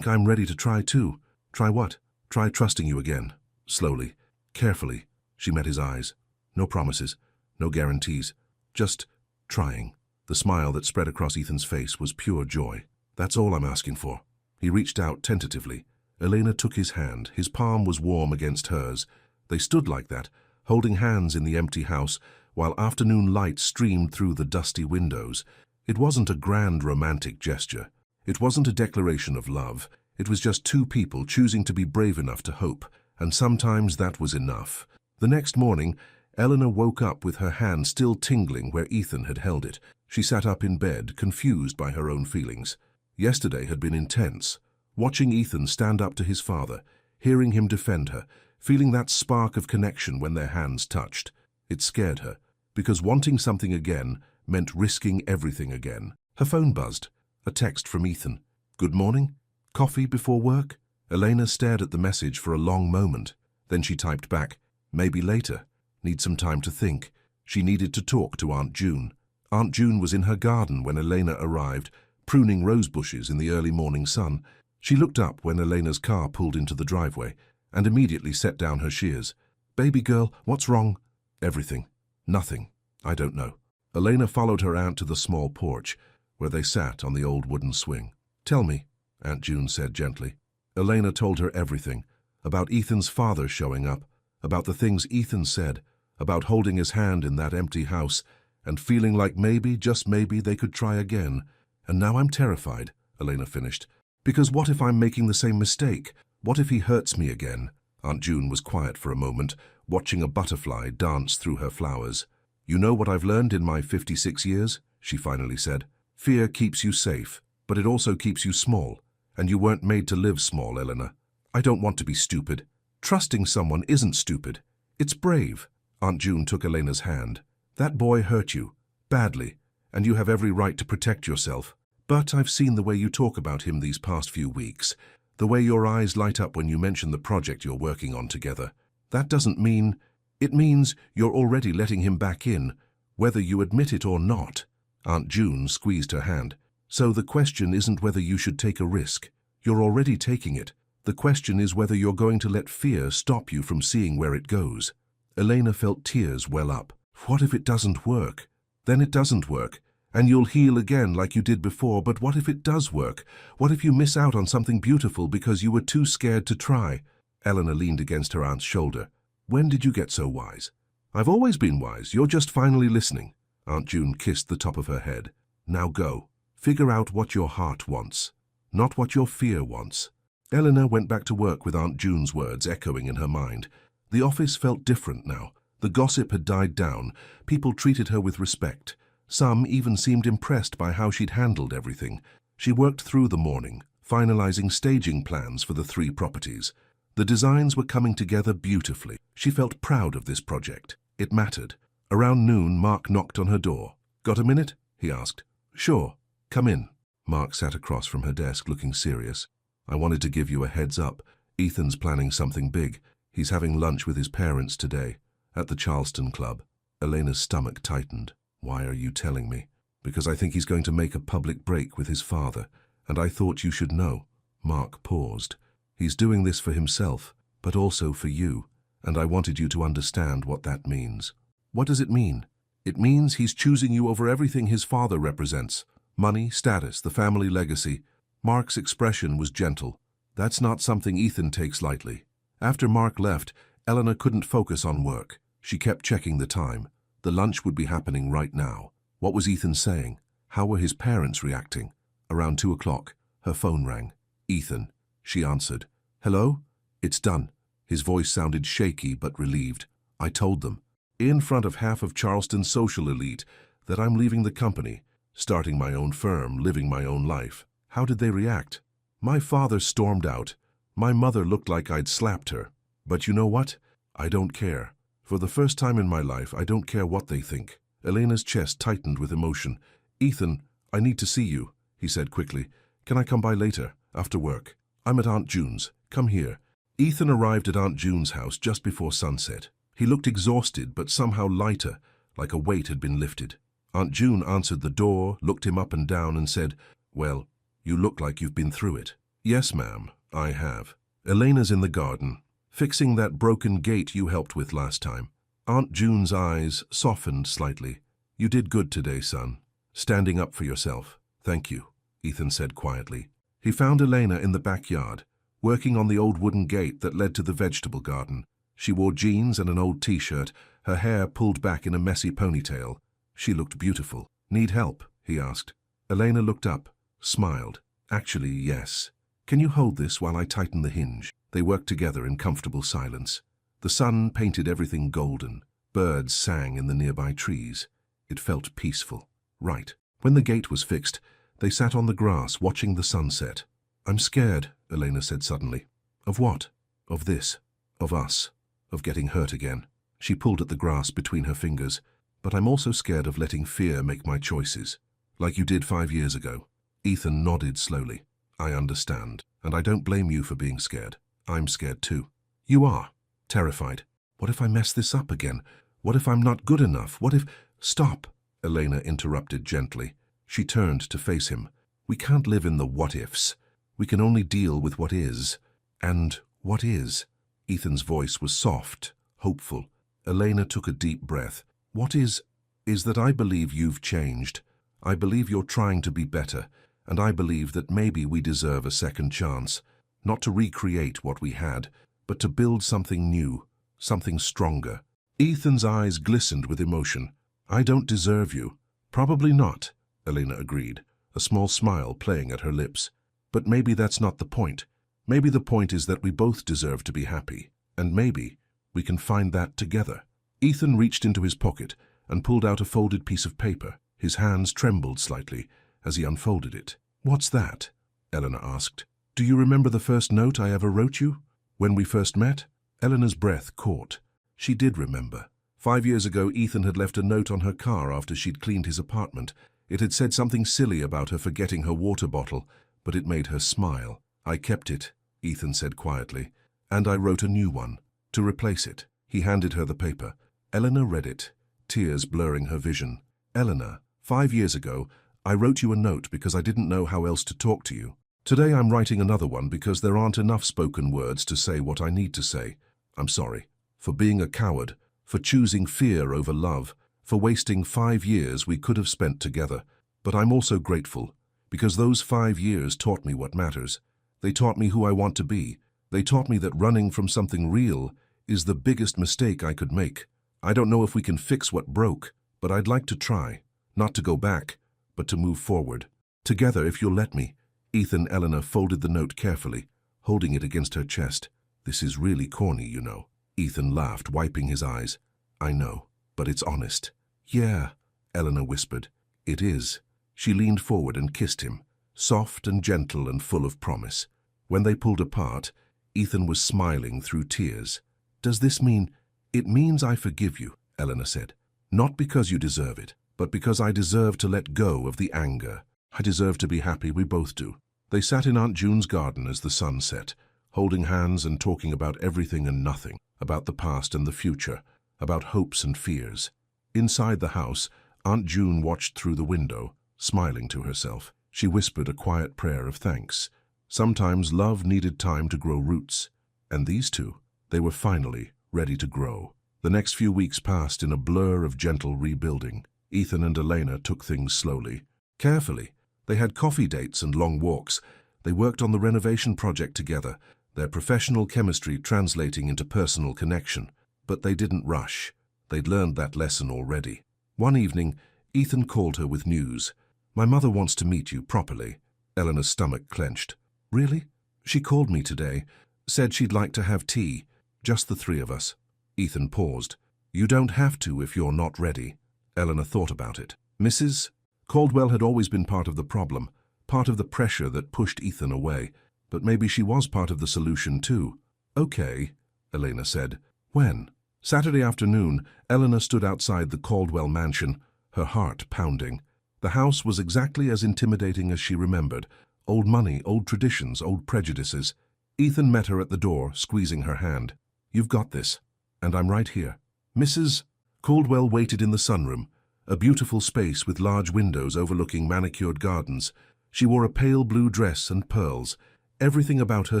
I'm ready to try too." "Try what?" "Try trusting you again." Slowly, carefully, she met his eyes. No promises, no guarantees, just trying. The smile that spread across Ethan's face was pure joy. "That's all I'm asking for." He reached out tentatively. Elena took his hand. His palm was warm against hers. They stood like that, holding hands in the empty house, while afternoon light streamed through the dusty windows. It wasn't a grand romantic gesture. It wasn't a declaration of love. It was just two people choosing to be brave enough to hope, and sometimes that was enough. The next morning, Eleanor woke up with her hand still tingling where Ethan had held it. She sat up in bed, confused by her own feelings. Yesterday had been intense. Watching Ethan stand up to his father, hearing him defend her, feeling that spark of connection when their hands touched. It scared her, because wanting something again meant risking everything again. Her phone buzzed. A text from Ethan. "Good morning? Coffee before work?" Elena stared at the message for a long moment. Then she typed back, "Maybe later. Need some time to think." She needed to talk to Aunt June. Aunt June was in her garden when Elena arrived, pruning rose bushes in the early morning sun. She looked up when Elena's car pulled into the driveway and immediately set down her shears. "Baby girl, what's wrong?" "Everything. Nothing. I don't know." Elena followed her aunt to the small porch, where they sat on the old wooden swing. "Tell me," Aunt June said gently. Elena told her everything, about Ethan's father showing up, about the things Ethan said, about holding his hand in that empty house, and feeling like maybe, just maybe, they could try again. "And now I'm terrified," Elena finished. "Because what if I'm making the same mistake? What if he hurts me again?" Aunt June was quiet for a moment, watching a butterfly dance through her flowers. "You know what I've learned in my 56 years?" she finally said. "Fear keeps you safe, but it also keeps you small. And you weren't made to live small, Eleanor. I don't want to be stupid. Trusting someone isn't stupid. It's brave." Aunt June took Elena's hand. "That boy hurt you, badly, and you have every right to protect yourself. But I've seen the way you talk about him these past few weeks, the way your eyes light up when you mention the project you're working on together. That doesn't mean... It means you're already letting him back in, whether you admit it or not." Aunt June squeezed her hand. "So the question isn't whether you should take a risk. You're already taking it. The question is whether you're going to let fear stop you from seeing where it goes." Elena felt tears well up. What if it doesn't work? Then it doesn't work, And you'll heal again like you did before, but what if it does work? What if you miss out on something beautiful because you were too scared to try? Eleanor leaned against her aunt's shoulder. When did you get so wise? I've always been wise. You're just finally listening. Aunt June kissed the top of her head. Now go. Figure out what your heart wants, not what your fear wants. Eleanor went back to work with Aunt June's words echoing in her mind. The office felt different now. The gossip had died down. People treated her with respect. Some even seemed impressed by how she'd handled everything. She worked through the morning, finalizing staging plans for the 3 properties. The designs were coming together beautifully. She felt proud of this project. It mattered. Around noon, Mark knocked on her door. Got a minute? He asked. Sure. Come in. Mark sat across from her desk, looking serious. I wanted to give you a heads up. Ethan's planning something big. He's having lunch with his parents today, at the Charleston Club. Elena's stomach tightened. Why are you telling me? Because I think he's going to make a public break with his father, and I thought you should know. Mark paused. He's doing this for himself, but also for you, and I wanted you to understand what that means. What does it mean? It means he's choosing you over everything his father represents. Money, status, the family legacy. Mark's expression was gentle. That's not something Ethan takes lightly. After Mark left, Eleanor couldn't focus on work. She kept checking the time. The lunch would be happening right now. What was Ethan saying? How were his parents reacting? Around 2 o'clock, her phone rang. Ethan. She answered. Hello? It's done. His voice sounded shaky but relieved. I told them, in front of half of Charleston's social elite, that I'm leaving the company, starting my own firm, living my own life. How did they react? My father stormed out. My mother looked like I'd slapped her. But you know what? I don't care. For the first time in my life, I don't care what they think. Elena's chest tightened with emotion. Ethan, I need to see you, he said quickly. Can I come by later, after work? I'm at Aunt June's. Come here. Ethan arrived at Aunt June's house just before sunset. He looked exhausted, but somehow lighter, like a weight had been lifted. Aunt June answered the door, looked him up and down, and said, Well, you look like you've been through it. Yes, ma'am, I have. Elena's in the garden, fixing that broken gate you helped with last time. Aunt June's eyes softened slightly. You did good today, son. Standing up for yourself. Thank you, Ethan said quietly. He found Elena in the backyard, working on the old wooden gate that led to the vegetable garden. She wore jeans and an old t-shirt, her hair pulled back in a messy ponytail. She looked beautiful. Need help? He asked. Elena looked up, smiled. Actually, yes. Can you hold this while I tighten the hinge? They worked together in comfortable silence. The sun painted everything golden. Birds sang in the nearby trees. It felt peaceful. Right. When the gate was fixed, they sat on the grass watching the sunset. I'm scared, Elena said suddenly. Of what? Of this. Of us. Of getting hurt again. She pulled at the grass between her fingers. But I'm also scared of letting fear make my choices. Like you did 5 years ago. Ethan nodded slowly. I understand, and I don't blame you for being scared. I'm scared too. You are. Terrified. What if I mess this up again? What if I'm not good enough? What if... Stop, Elena interrupted gently. She turned to face him. We can't live in the what-ifs. We can only deal with what is. And what is? Ethan's voice was soft, hopeful. Elena took a deep breath. What is that I believe you've changed. I believe you're trying to be better, and I believe that maybe we deserve a second chance. Not to recreate what we had, but to build something new, something stronger. Ethan's eyes glistened with emotion. I don't deserve you. Probably not, Elena agreed, a small smile playing at her lips. But maybe that's not the point. Maybe the point is that we both deserve to be happy, and maybe we can find that together. Ethan reached into his pocket and pulled out a folded piece of paper. His hands trembled slightly as he unfolded it. What's that? Eleanor asked. Do you remember the first note I ever wrote you? When we first met? Eleanor's breath caught. She did remember. 5 years ago, Ethan had left a note on her car after she'd cleaned his apartment. It had said something silly about her forgetting her water bottle, but it made her smile. I kept it, Ethan said quietly, and I wrote a new one, to replace it. He handed her the paper. Eleanor read it, tears blurring her vision. Eleanor, 5 years ago, I wrote you a note because I didn't know how else to talk to you. Today I'm writing another one because there aren't enough spoken words to say what I need to say. I'm sorry. For being a coward, for choosing fear over love, for wasting 5 years we could have spent together. But I'm also grateful, because those 5 years taught me what matters. They taught me who I want to be. They taught me that running from something real is the biggest mistake I could make. I don't know if we can fix what broke, but I'd like to try. Not to go back, but to move forward. Together, if you'll let me. Eleanor folded the note carefully, holding it against her chest. This is really corny, you know. Ethan laughed, wiping his eyes. I know, but it's honest. Yeah, Eleanor whispered. It is. She leaned forward and kissed him, soft and gentle and full of promise. When they pulled apart, Ethan was smiling through tears. Does this mean? It means I forgive you, Eleanor said. Not because you deserve it, but because I deserve to let go of the anger. I deserve to be happy, we both do. They sat in Aunt June's garden as the sun set, holding hands and talking about everything and nothing, about the past and the future, about hopes and fears. Inside the house, Aunt June watched through the window, smiling to herself. She whispered a quiet prayer of thanks. Sometimes love needed time to grow roots, and these two, they were finally ready to grow. The next few weeks passed in a blur of gentle rebuilding. Ethan and Elena took things slowly, carefully. They had coffee dates and long walks. They worked on the renovation project together, their professional chemistry translating into personal connection. But they didn't rush. They'd learned that lesson already. One evening, Ethan called her with news. My mother wants to meet you properly. Eleanor's stomach clenched. Really? She called me today. Said she'd like to have tea. Just the three of us. Ethan paused. You don't have to if you're not ready. Eleanor thought about it. Mrs. Caldwell had always been part of the problem, part of the pressure that pushed Ethan away. But maybe she was part of the solution too. Okay, Elena said. When? Saturday afternoon, Eleanor stood outside the Caldwell mansion, her heart pounding. The house was exactly as intimidating as she remembered. Old money, old traditions, old prejudices. Ethan met her at the door, squeezing her hand. You've got this, and I'm right here. Mrs. Caldwell waited in the sunroom, a beautiful space with large windows overlooking manicured gardens. She wore a pale blue dress and pearls. Everything about her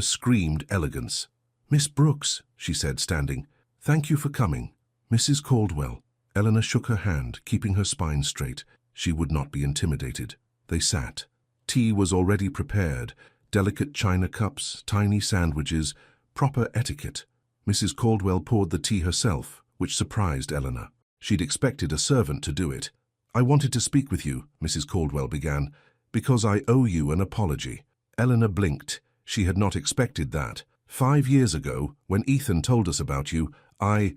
screamed elegance. Miss Brooks, she said, standing. Thank you for coming. Mrs. Caldwell. Eleanor shook her hand, keeping her spine straight. She would not be intimidated. They sat. Tea was already prepared. Delicate china cups, tiny sandwiches, proper etiquette. Mrs. Caldwell poured the tea herself, which surprised Eleanor. She'd expected a servant to do it. I wanted to speak with you, Mrs. Caldwell began, because I owe you an apology. Eleanor blinked. She had not expected that. 5 years ago, when Ethan told us about you, I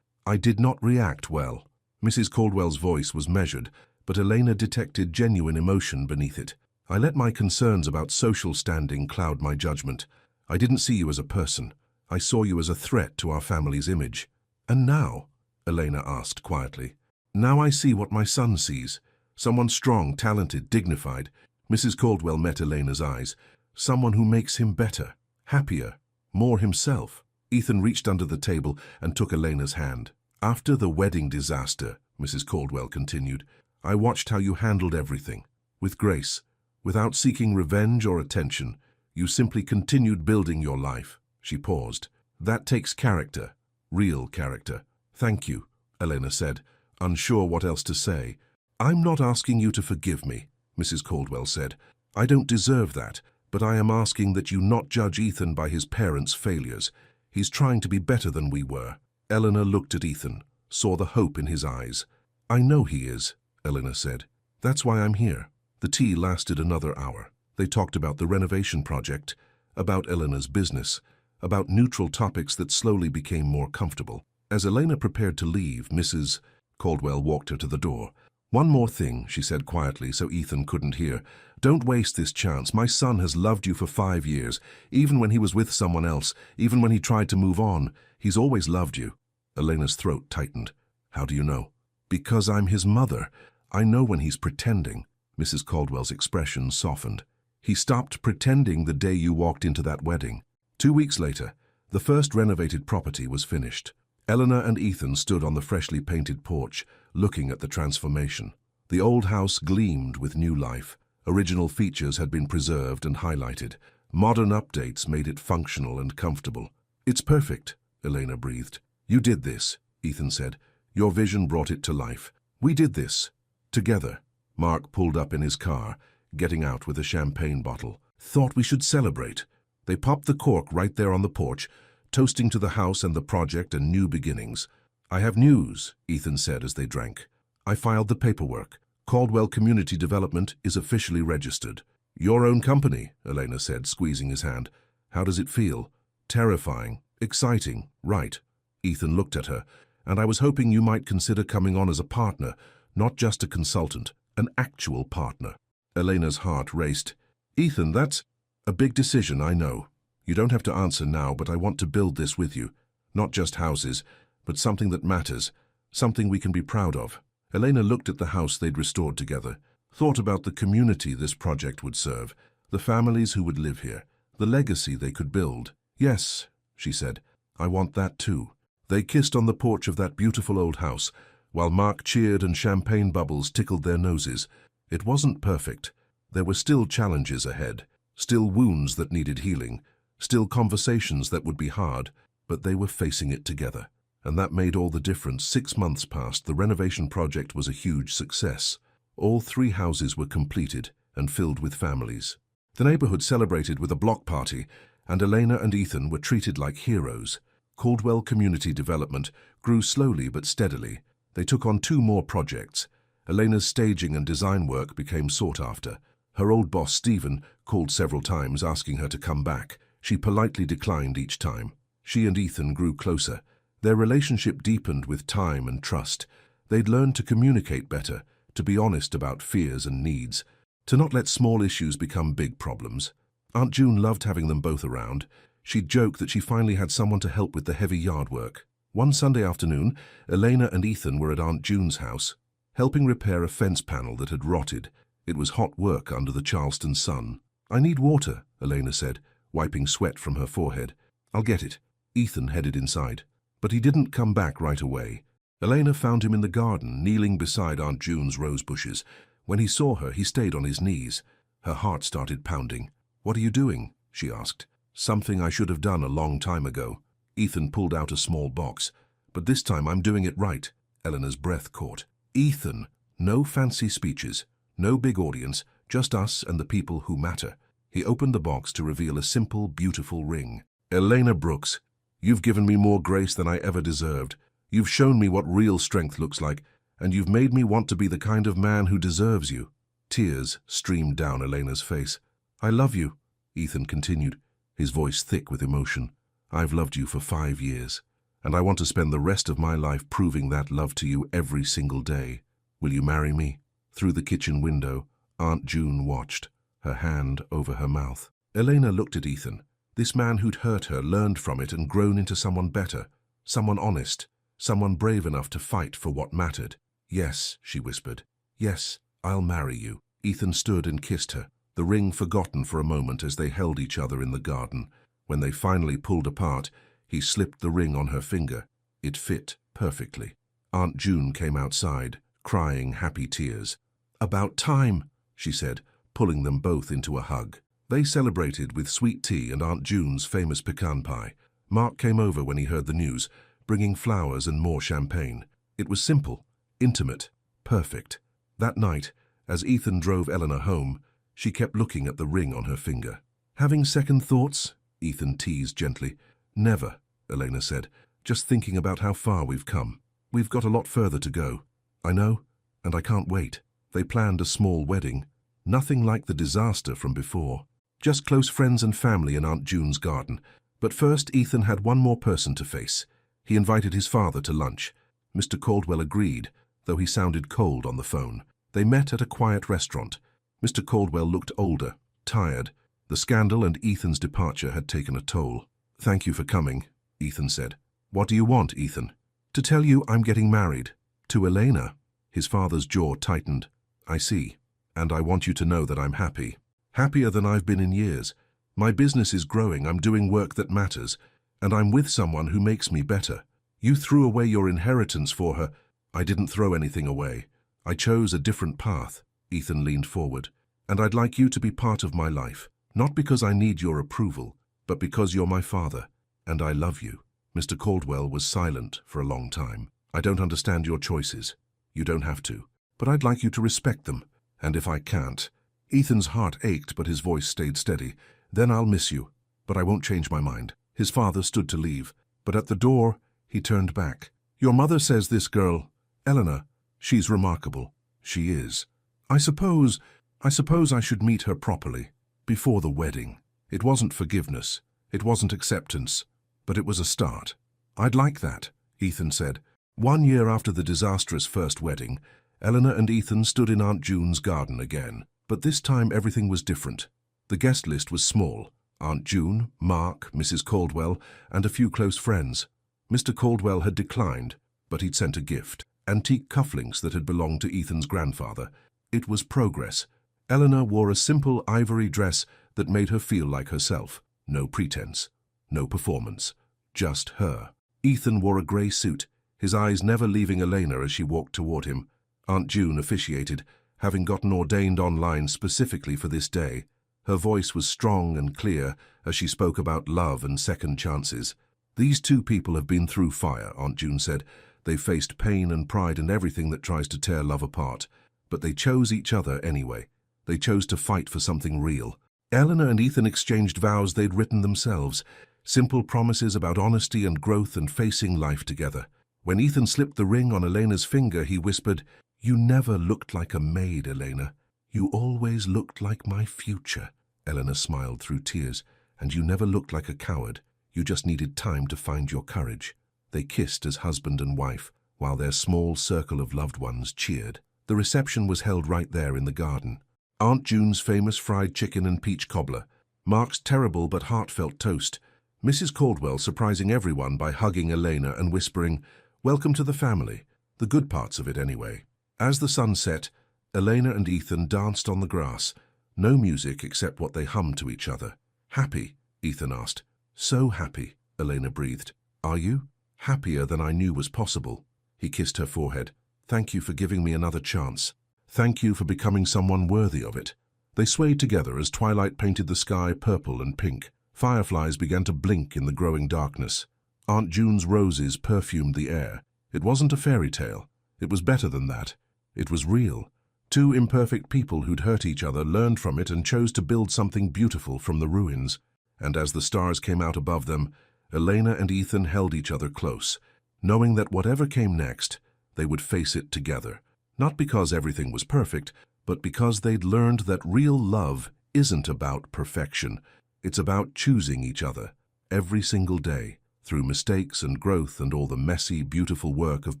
did not react well. Mrs. Caldwell's voice was measured, but Elena detected genuine emotion beneath it. I let my concerns about social standing cloud my judgment. I didn't see you as a person. I saw you as a threat to our family's image. And now? Elena asked quietly. Now I see what my son sees. Someone strong, talented, dignified. Mrs. Caldwell met Elena's eyes. Someone who makes him better, happier, more himself. Ethan reached under the table and took Elena's hand. After the wedding disaster, Mrs. Caldwell continued, I watched how you handled everything. With grace, without seeking revenge or attention, you simply continued building your life. She paused. That takes character, real character. Thank you, Elena said, unsure what else to say. I'm not asking you to forgive me, Mrs. Caldwell said. I don't deserve that, but I am asking that you not judge Ethan by his parents' failures. He's trying to be better than we were. Eleanor looked at Ethan, saw the hope in his eyes. I know he is, Eleanor said. That's why I'm here. The tea lasted another hour. They talked about the renovation project, about Eleanor's business, about neutral topics that slowly became more comfortable. As Elena prepared to leave, Mrs. Caldwell walked her to the door. One more thing, she said quietly so Ethan couldn't hear. Don't waste this chance. My son has loved you for 5 years, even when he was with someone else, even when he tried to move on. He's always loved you. Elena's throat tightened. How do you know? Because I'm his mother. I know when he's pretending. Mrs. Caldwell's expression softened. He stopped pretending the day you walked into that wedding. 2 weeks later, the first renovated property was finished. Eleanor and Ethan stood on the freshly painted porch, looking at the transformation. The old house gleamed with new life. Original features had been preserved and highlighted. Modern updates made it functional and comfortable. It's perfect, Elena breathed. You did this, Ethan said. Your vision brought it to life. We did this. Together. Mark pulled up in his car, getting out with a champagne bottle. Thought we should celebrate. They popped the cork right there on the porch, toasting to the house and the project and new beginnings. I have news, Ethan said as they drank. I filed the paperwork. Caldwell Community Development is officially registered. Your own company, Elena said, squeezing his hand. How does it feel? Terrifying. Exciting. Right. Ethan looked at her. And I was hoping you might consider coming on as a partner, not just a consultant, an actual partner. Elena's heart raced. Ethan, that's a big decision, I know. You don't have to answer now, but I want to build this with you. Not just houses, but something that matters, something we can be proud of. Elena looked at the house they'd restored together, thought about the community this project would serve, the families who would live here, the legacy they could build. Yes, she said, I want that too. They kissed on the porch of that beautiful old house, while Mark cheered and champagne bubbles tickled their noses. It wasn't perfect. There were still challenges ahead, still wounds that needed healing, still conversations that would be hard, but they were facing it together. And that made all the difference. 6 months passed. The renovation project was a huge success. All 3 houses were completed and filled with families. The neighborhood celebrated with a block party, and Elena and Ethan were treated like heroes. Caldwell Community Development grew slowly but steadily. They took on 2 more projects. Elena's staging and design work became sought after. Her old boss, Stephen, called several times asking her to come back. She politely declined each time. She and Ethan grew closer. Their relationship deepened with time and trust. They'd learned to communicate better, to be honest about fears and needs, to not let small issues become big problems. Aunt June loved having them both around. She'd joke that she finally had someone to help with the heavy yard work. One Sunday afternoon, Elena and Ethan were at Aunt June's house, helping repair a fence panel that had rotted. It was hot work under the Charleston sun. I need water, Elena said, wiping sweat from her forehead. I'll get it. Ethan headed inside. But he didn't come back right away. Elena found him in the garden, kneeling beside Aunt June's rose bushes. When he saw her, he stayed on his knees. Her heart started pounding. What are you doing? She asked. Something I should have done a long time ago. Ethan pulled out a small box. But this time I'm doing it right. Eleanor's breath caught. Ethan, no fancy speeches, no big audience, just us and the people who matter. He opened the box to reveal a simple, beautiful ring. Elena Brooks, you've given me more grace than I ever deserved. You've shown me what real strength looks like, and you've made me want to be the kind of man who deserves you. Tears streamed down Elena's face. I love you, Ethan continued, his voice thick with emotion. I've loved you for 5 years, and I want to spend the rest of my life proving that love to you every single day. Will you marry me? Through the kitchen window, Aunt June watched, her hand over her mouth. Elena looked at Ethan. This man who'd hurt her learned from it and grown into someone better, someone honest, someone brave enough to fight for what mattered. Yes, she whispered. Yes, I'll marry you. Ethan stood and kissed her, the ring forgotten for a moment as they held each other in the garden. When they finally pulled apart, he slipped the ring on her finger. It fit perfectly. Aunt June came outside, crying happy tears. About time, she said, pulling them both into a hug. They celebrated with sweet tea and Aunt June's famous pecan pie. Mark came over when he heard the news, bringing flowers and more champagne. It was simple, intimate, perfect. That night, as Ethan drove Eleanor home, she kept looking at the ring on her finger. Having second thoughts? Ethan teased gently. Never, Elena said, just thinking about how far we've come. We've got a lot further to go. I know, and I can't wait. They planned a small wedding, nothing like the disaster from before. Just close friends and family in Aunt June's garden. But first, Ethan had one more person to face. He invited his father to lunch. Mr. Caldwell agreed, though he sounded cold on the phone. They met at a quiet restaurant. Mr. Caldwell looked older, tired. The scandal and Ethan's departure had taken a toll. Thank you for coming, Ethan said. What do you want, Ethan? To tell you I'm getting married. To Elena. His father's jaw tightened. I see. And I want you to know that I'm happy. Happier than I've been in years. My business is growing, I'm doing work that matters, and I'm with someone who makes me better. You threw away your inheritance for her. I didn't throw anything away. I chose a different path. Ethan leaned forward. And I'd like you to be part of my life. Not because I need your approval, but because you're my father, and I love you. Mr. Caldwell was silent for a long time. I don't understand your choices. You don't have to. But I'd like you to respect them. And if I can't? Ethan's heart ached, but his voice stayed steady. Then I'll miss you, but I won't change my mind. His father stood to leave, but at the door, he turned back. Your mother says this girl, Eleanor, she's remarkable. She is. I suppose I should meet her properly, before the wedding. It wasn't forgiveness, it wasn't acceptance, but it was a start. I'd like that, Ethan said. 1 year after the disastrous first wedding, Eleanor and Ethan stood in Aunt June's garden again. But this time everything was different. The guest list was small. Aunt June, Mark, Mrs. Caldwell, and a few close friends. Mr. Caldwell had declined, but he'd sent a gift. Antique cufflinks that had belonged to Ethan's grandfather. It was progress. Eleanor wore a simple ivory dress that made her feel like herself. No pretense, no performance, just her. Ethan wore a grey suit, his eyes never leaving Elena as she walked toward him. Aunt June officiated, having gotten ordained online specifically for this day. Her voice was strong and clear as she spoke about love and second chances. These two people have been through fire, Aunt June said. They've faced pain and pride and everything that tries to tear love apart. But they chose each other anyway. They chose to fight for something real. Eleanor and Ethan exchanged vows they'd written themselves. Simple promises about honesty and growth and facing life together. When Ethan slipped the ring on Elena's finger, he whispered, "You never looked like a maid, Elena. You always looked like my future." Eleanor smiled through tears. "And you never looked like a coward. You just needed time to find your courage." They kissed as husband and wife, while their small circle of loved ones cheered. The reception was held right there in the garden. Aunt June's famous fried chicken and peach cobbler, Mark's terrible but heartfelt toast, Mrs. Caldwell surprising everyone by hugging Elena and whispering, "Welcome to the family," the good parts of it anyway. As the sun set, Elena and Ethan danced on the grass, no music except what they hummed to each other. "Happy?" Ethan asked. "So happy," Elena breathed. "Are you?" "Happier than I knew was possible." He kissed her forehead. "Thank you for giving me another chance. Thank you for becoming someone worthy of it." They swayed together as twilight painted the sky purple and pink. Fireflies began to blink in the growing darkness. Aunt June's roses perfumed the air. It wasn't a fairy tale. It was better than that. It was real. Two imperfect people who'd hurt each other learned from it and chose to build something beautiful from the ruins. And as the stars came out above them, Elena and Ethan held each other close, knowing that whatever came next, they would face it together. Not because everything was perfect, but because they'd learned that real love isn't about perfection. It's about choosing each other, every single day, through mistakes and growth and all the messy, beautiful work of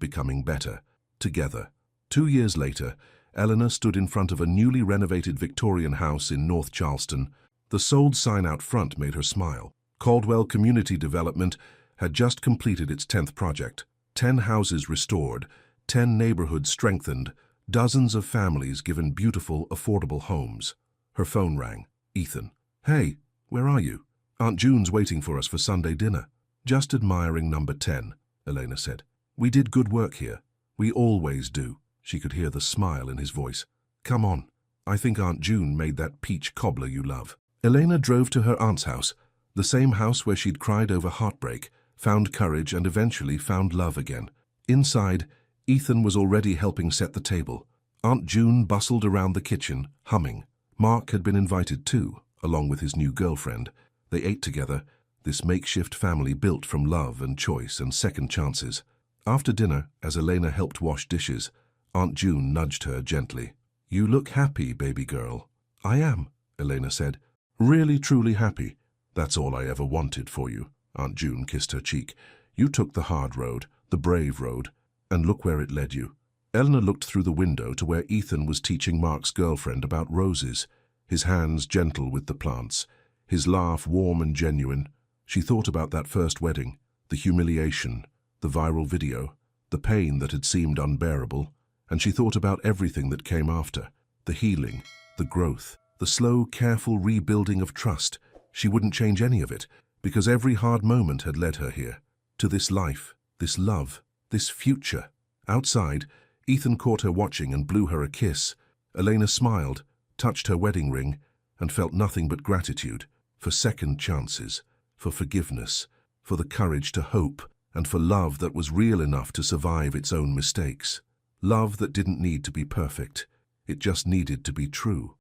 becoming better, together. 2 years later, Eleanor stood in front of a newly renovated Victorian house in North Charleston. The sold sign out front made her smile. Caldwell Community Development had just completed its 10th project. 10 houses restored, 10 neighborhoods strengthened, dozens of families given beautiful, affordable homes. Her phone rang. "Ethan." "Hey, where are you?" "Aunt June's waiting for us for Sunday dinner." "Just admiring number 10, Elena said. "We did good work here. We always do." She could hear the smile in his voice. "Come on. I think Aunt June made that peach cobbler you love." Elena drove to her aunt's house, the same house where she'd cried over heartbreak, found courage, and eventually found love again. Inside, Ethan was already helping set the table. Aunt June bustled around the kitchen, humming. Mark had been invited too, along with his new girlfriend. They ate together, this makeshift family built from love and choice and second chances. After dinner, as Elena helped wash dishes, Aunt June nudged her gently. "You look happy, baby girl." "I am," Elena said. "Really, truly happy. That's all I ever wanted for you." Aunt June kissed her cheek. "You took the hard road, the brave road, and look where it led you." Eleanor looked through the window to where Ethan was teaching Mark's girlfriend about roses, his hands gentle with the plants, his laugh warm and genuine. She thought about that first wedding, the humiliation, the viral video, the pain that had seemed unbearable, and she thought about everything that came after, the healing, the growth, the slow, careful rebuilding of trust. She wouldn't change any of it, because every hard moment had led her here, to this life, this love, this future. Outside, Ethan caught her watching and blew her a kiss. Elena smiled, touched her wedding ring, and felt nothing but gratitude for second chances, for forgiveness, for the courage to hope, and for love that was real enough to survive its own mistakes. Love that didn't need to be perfect. It just needed to be true.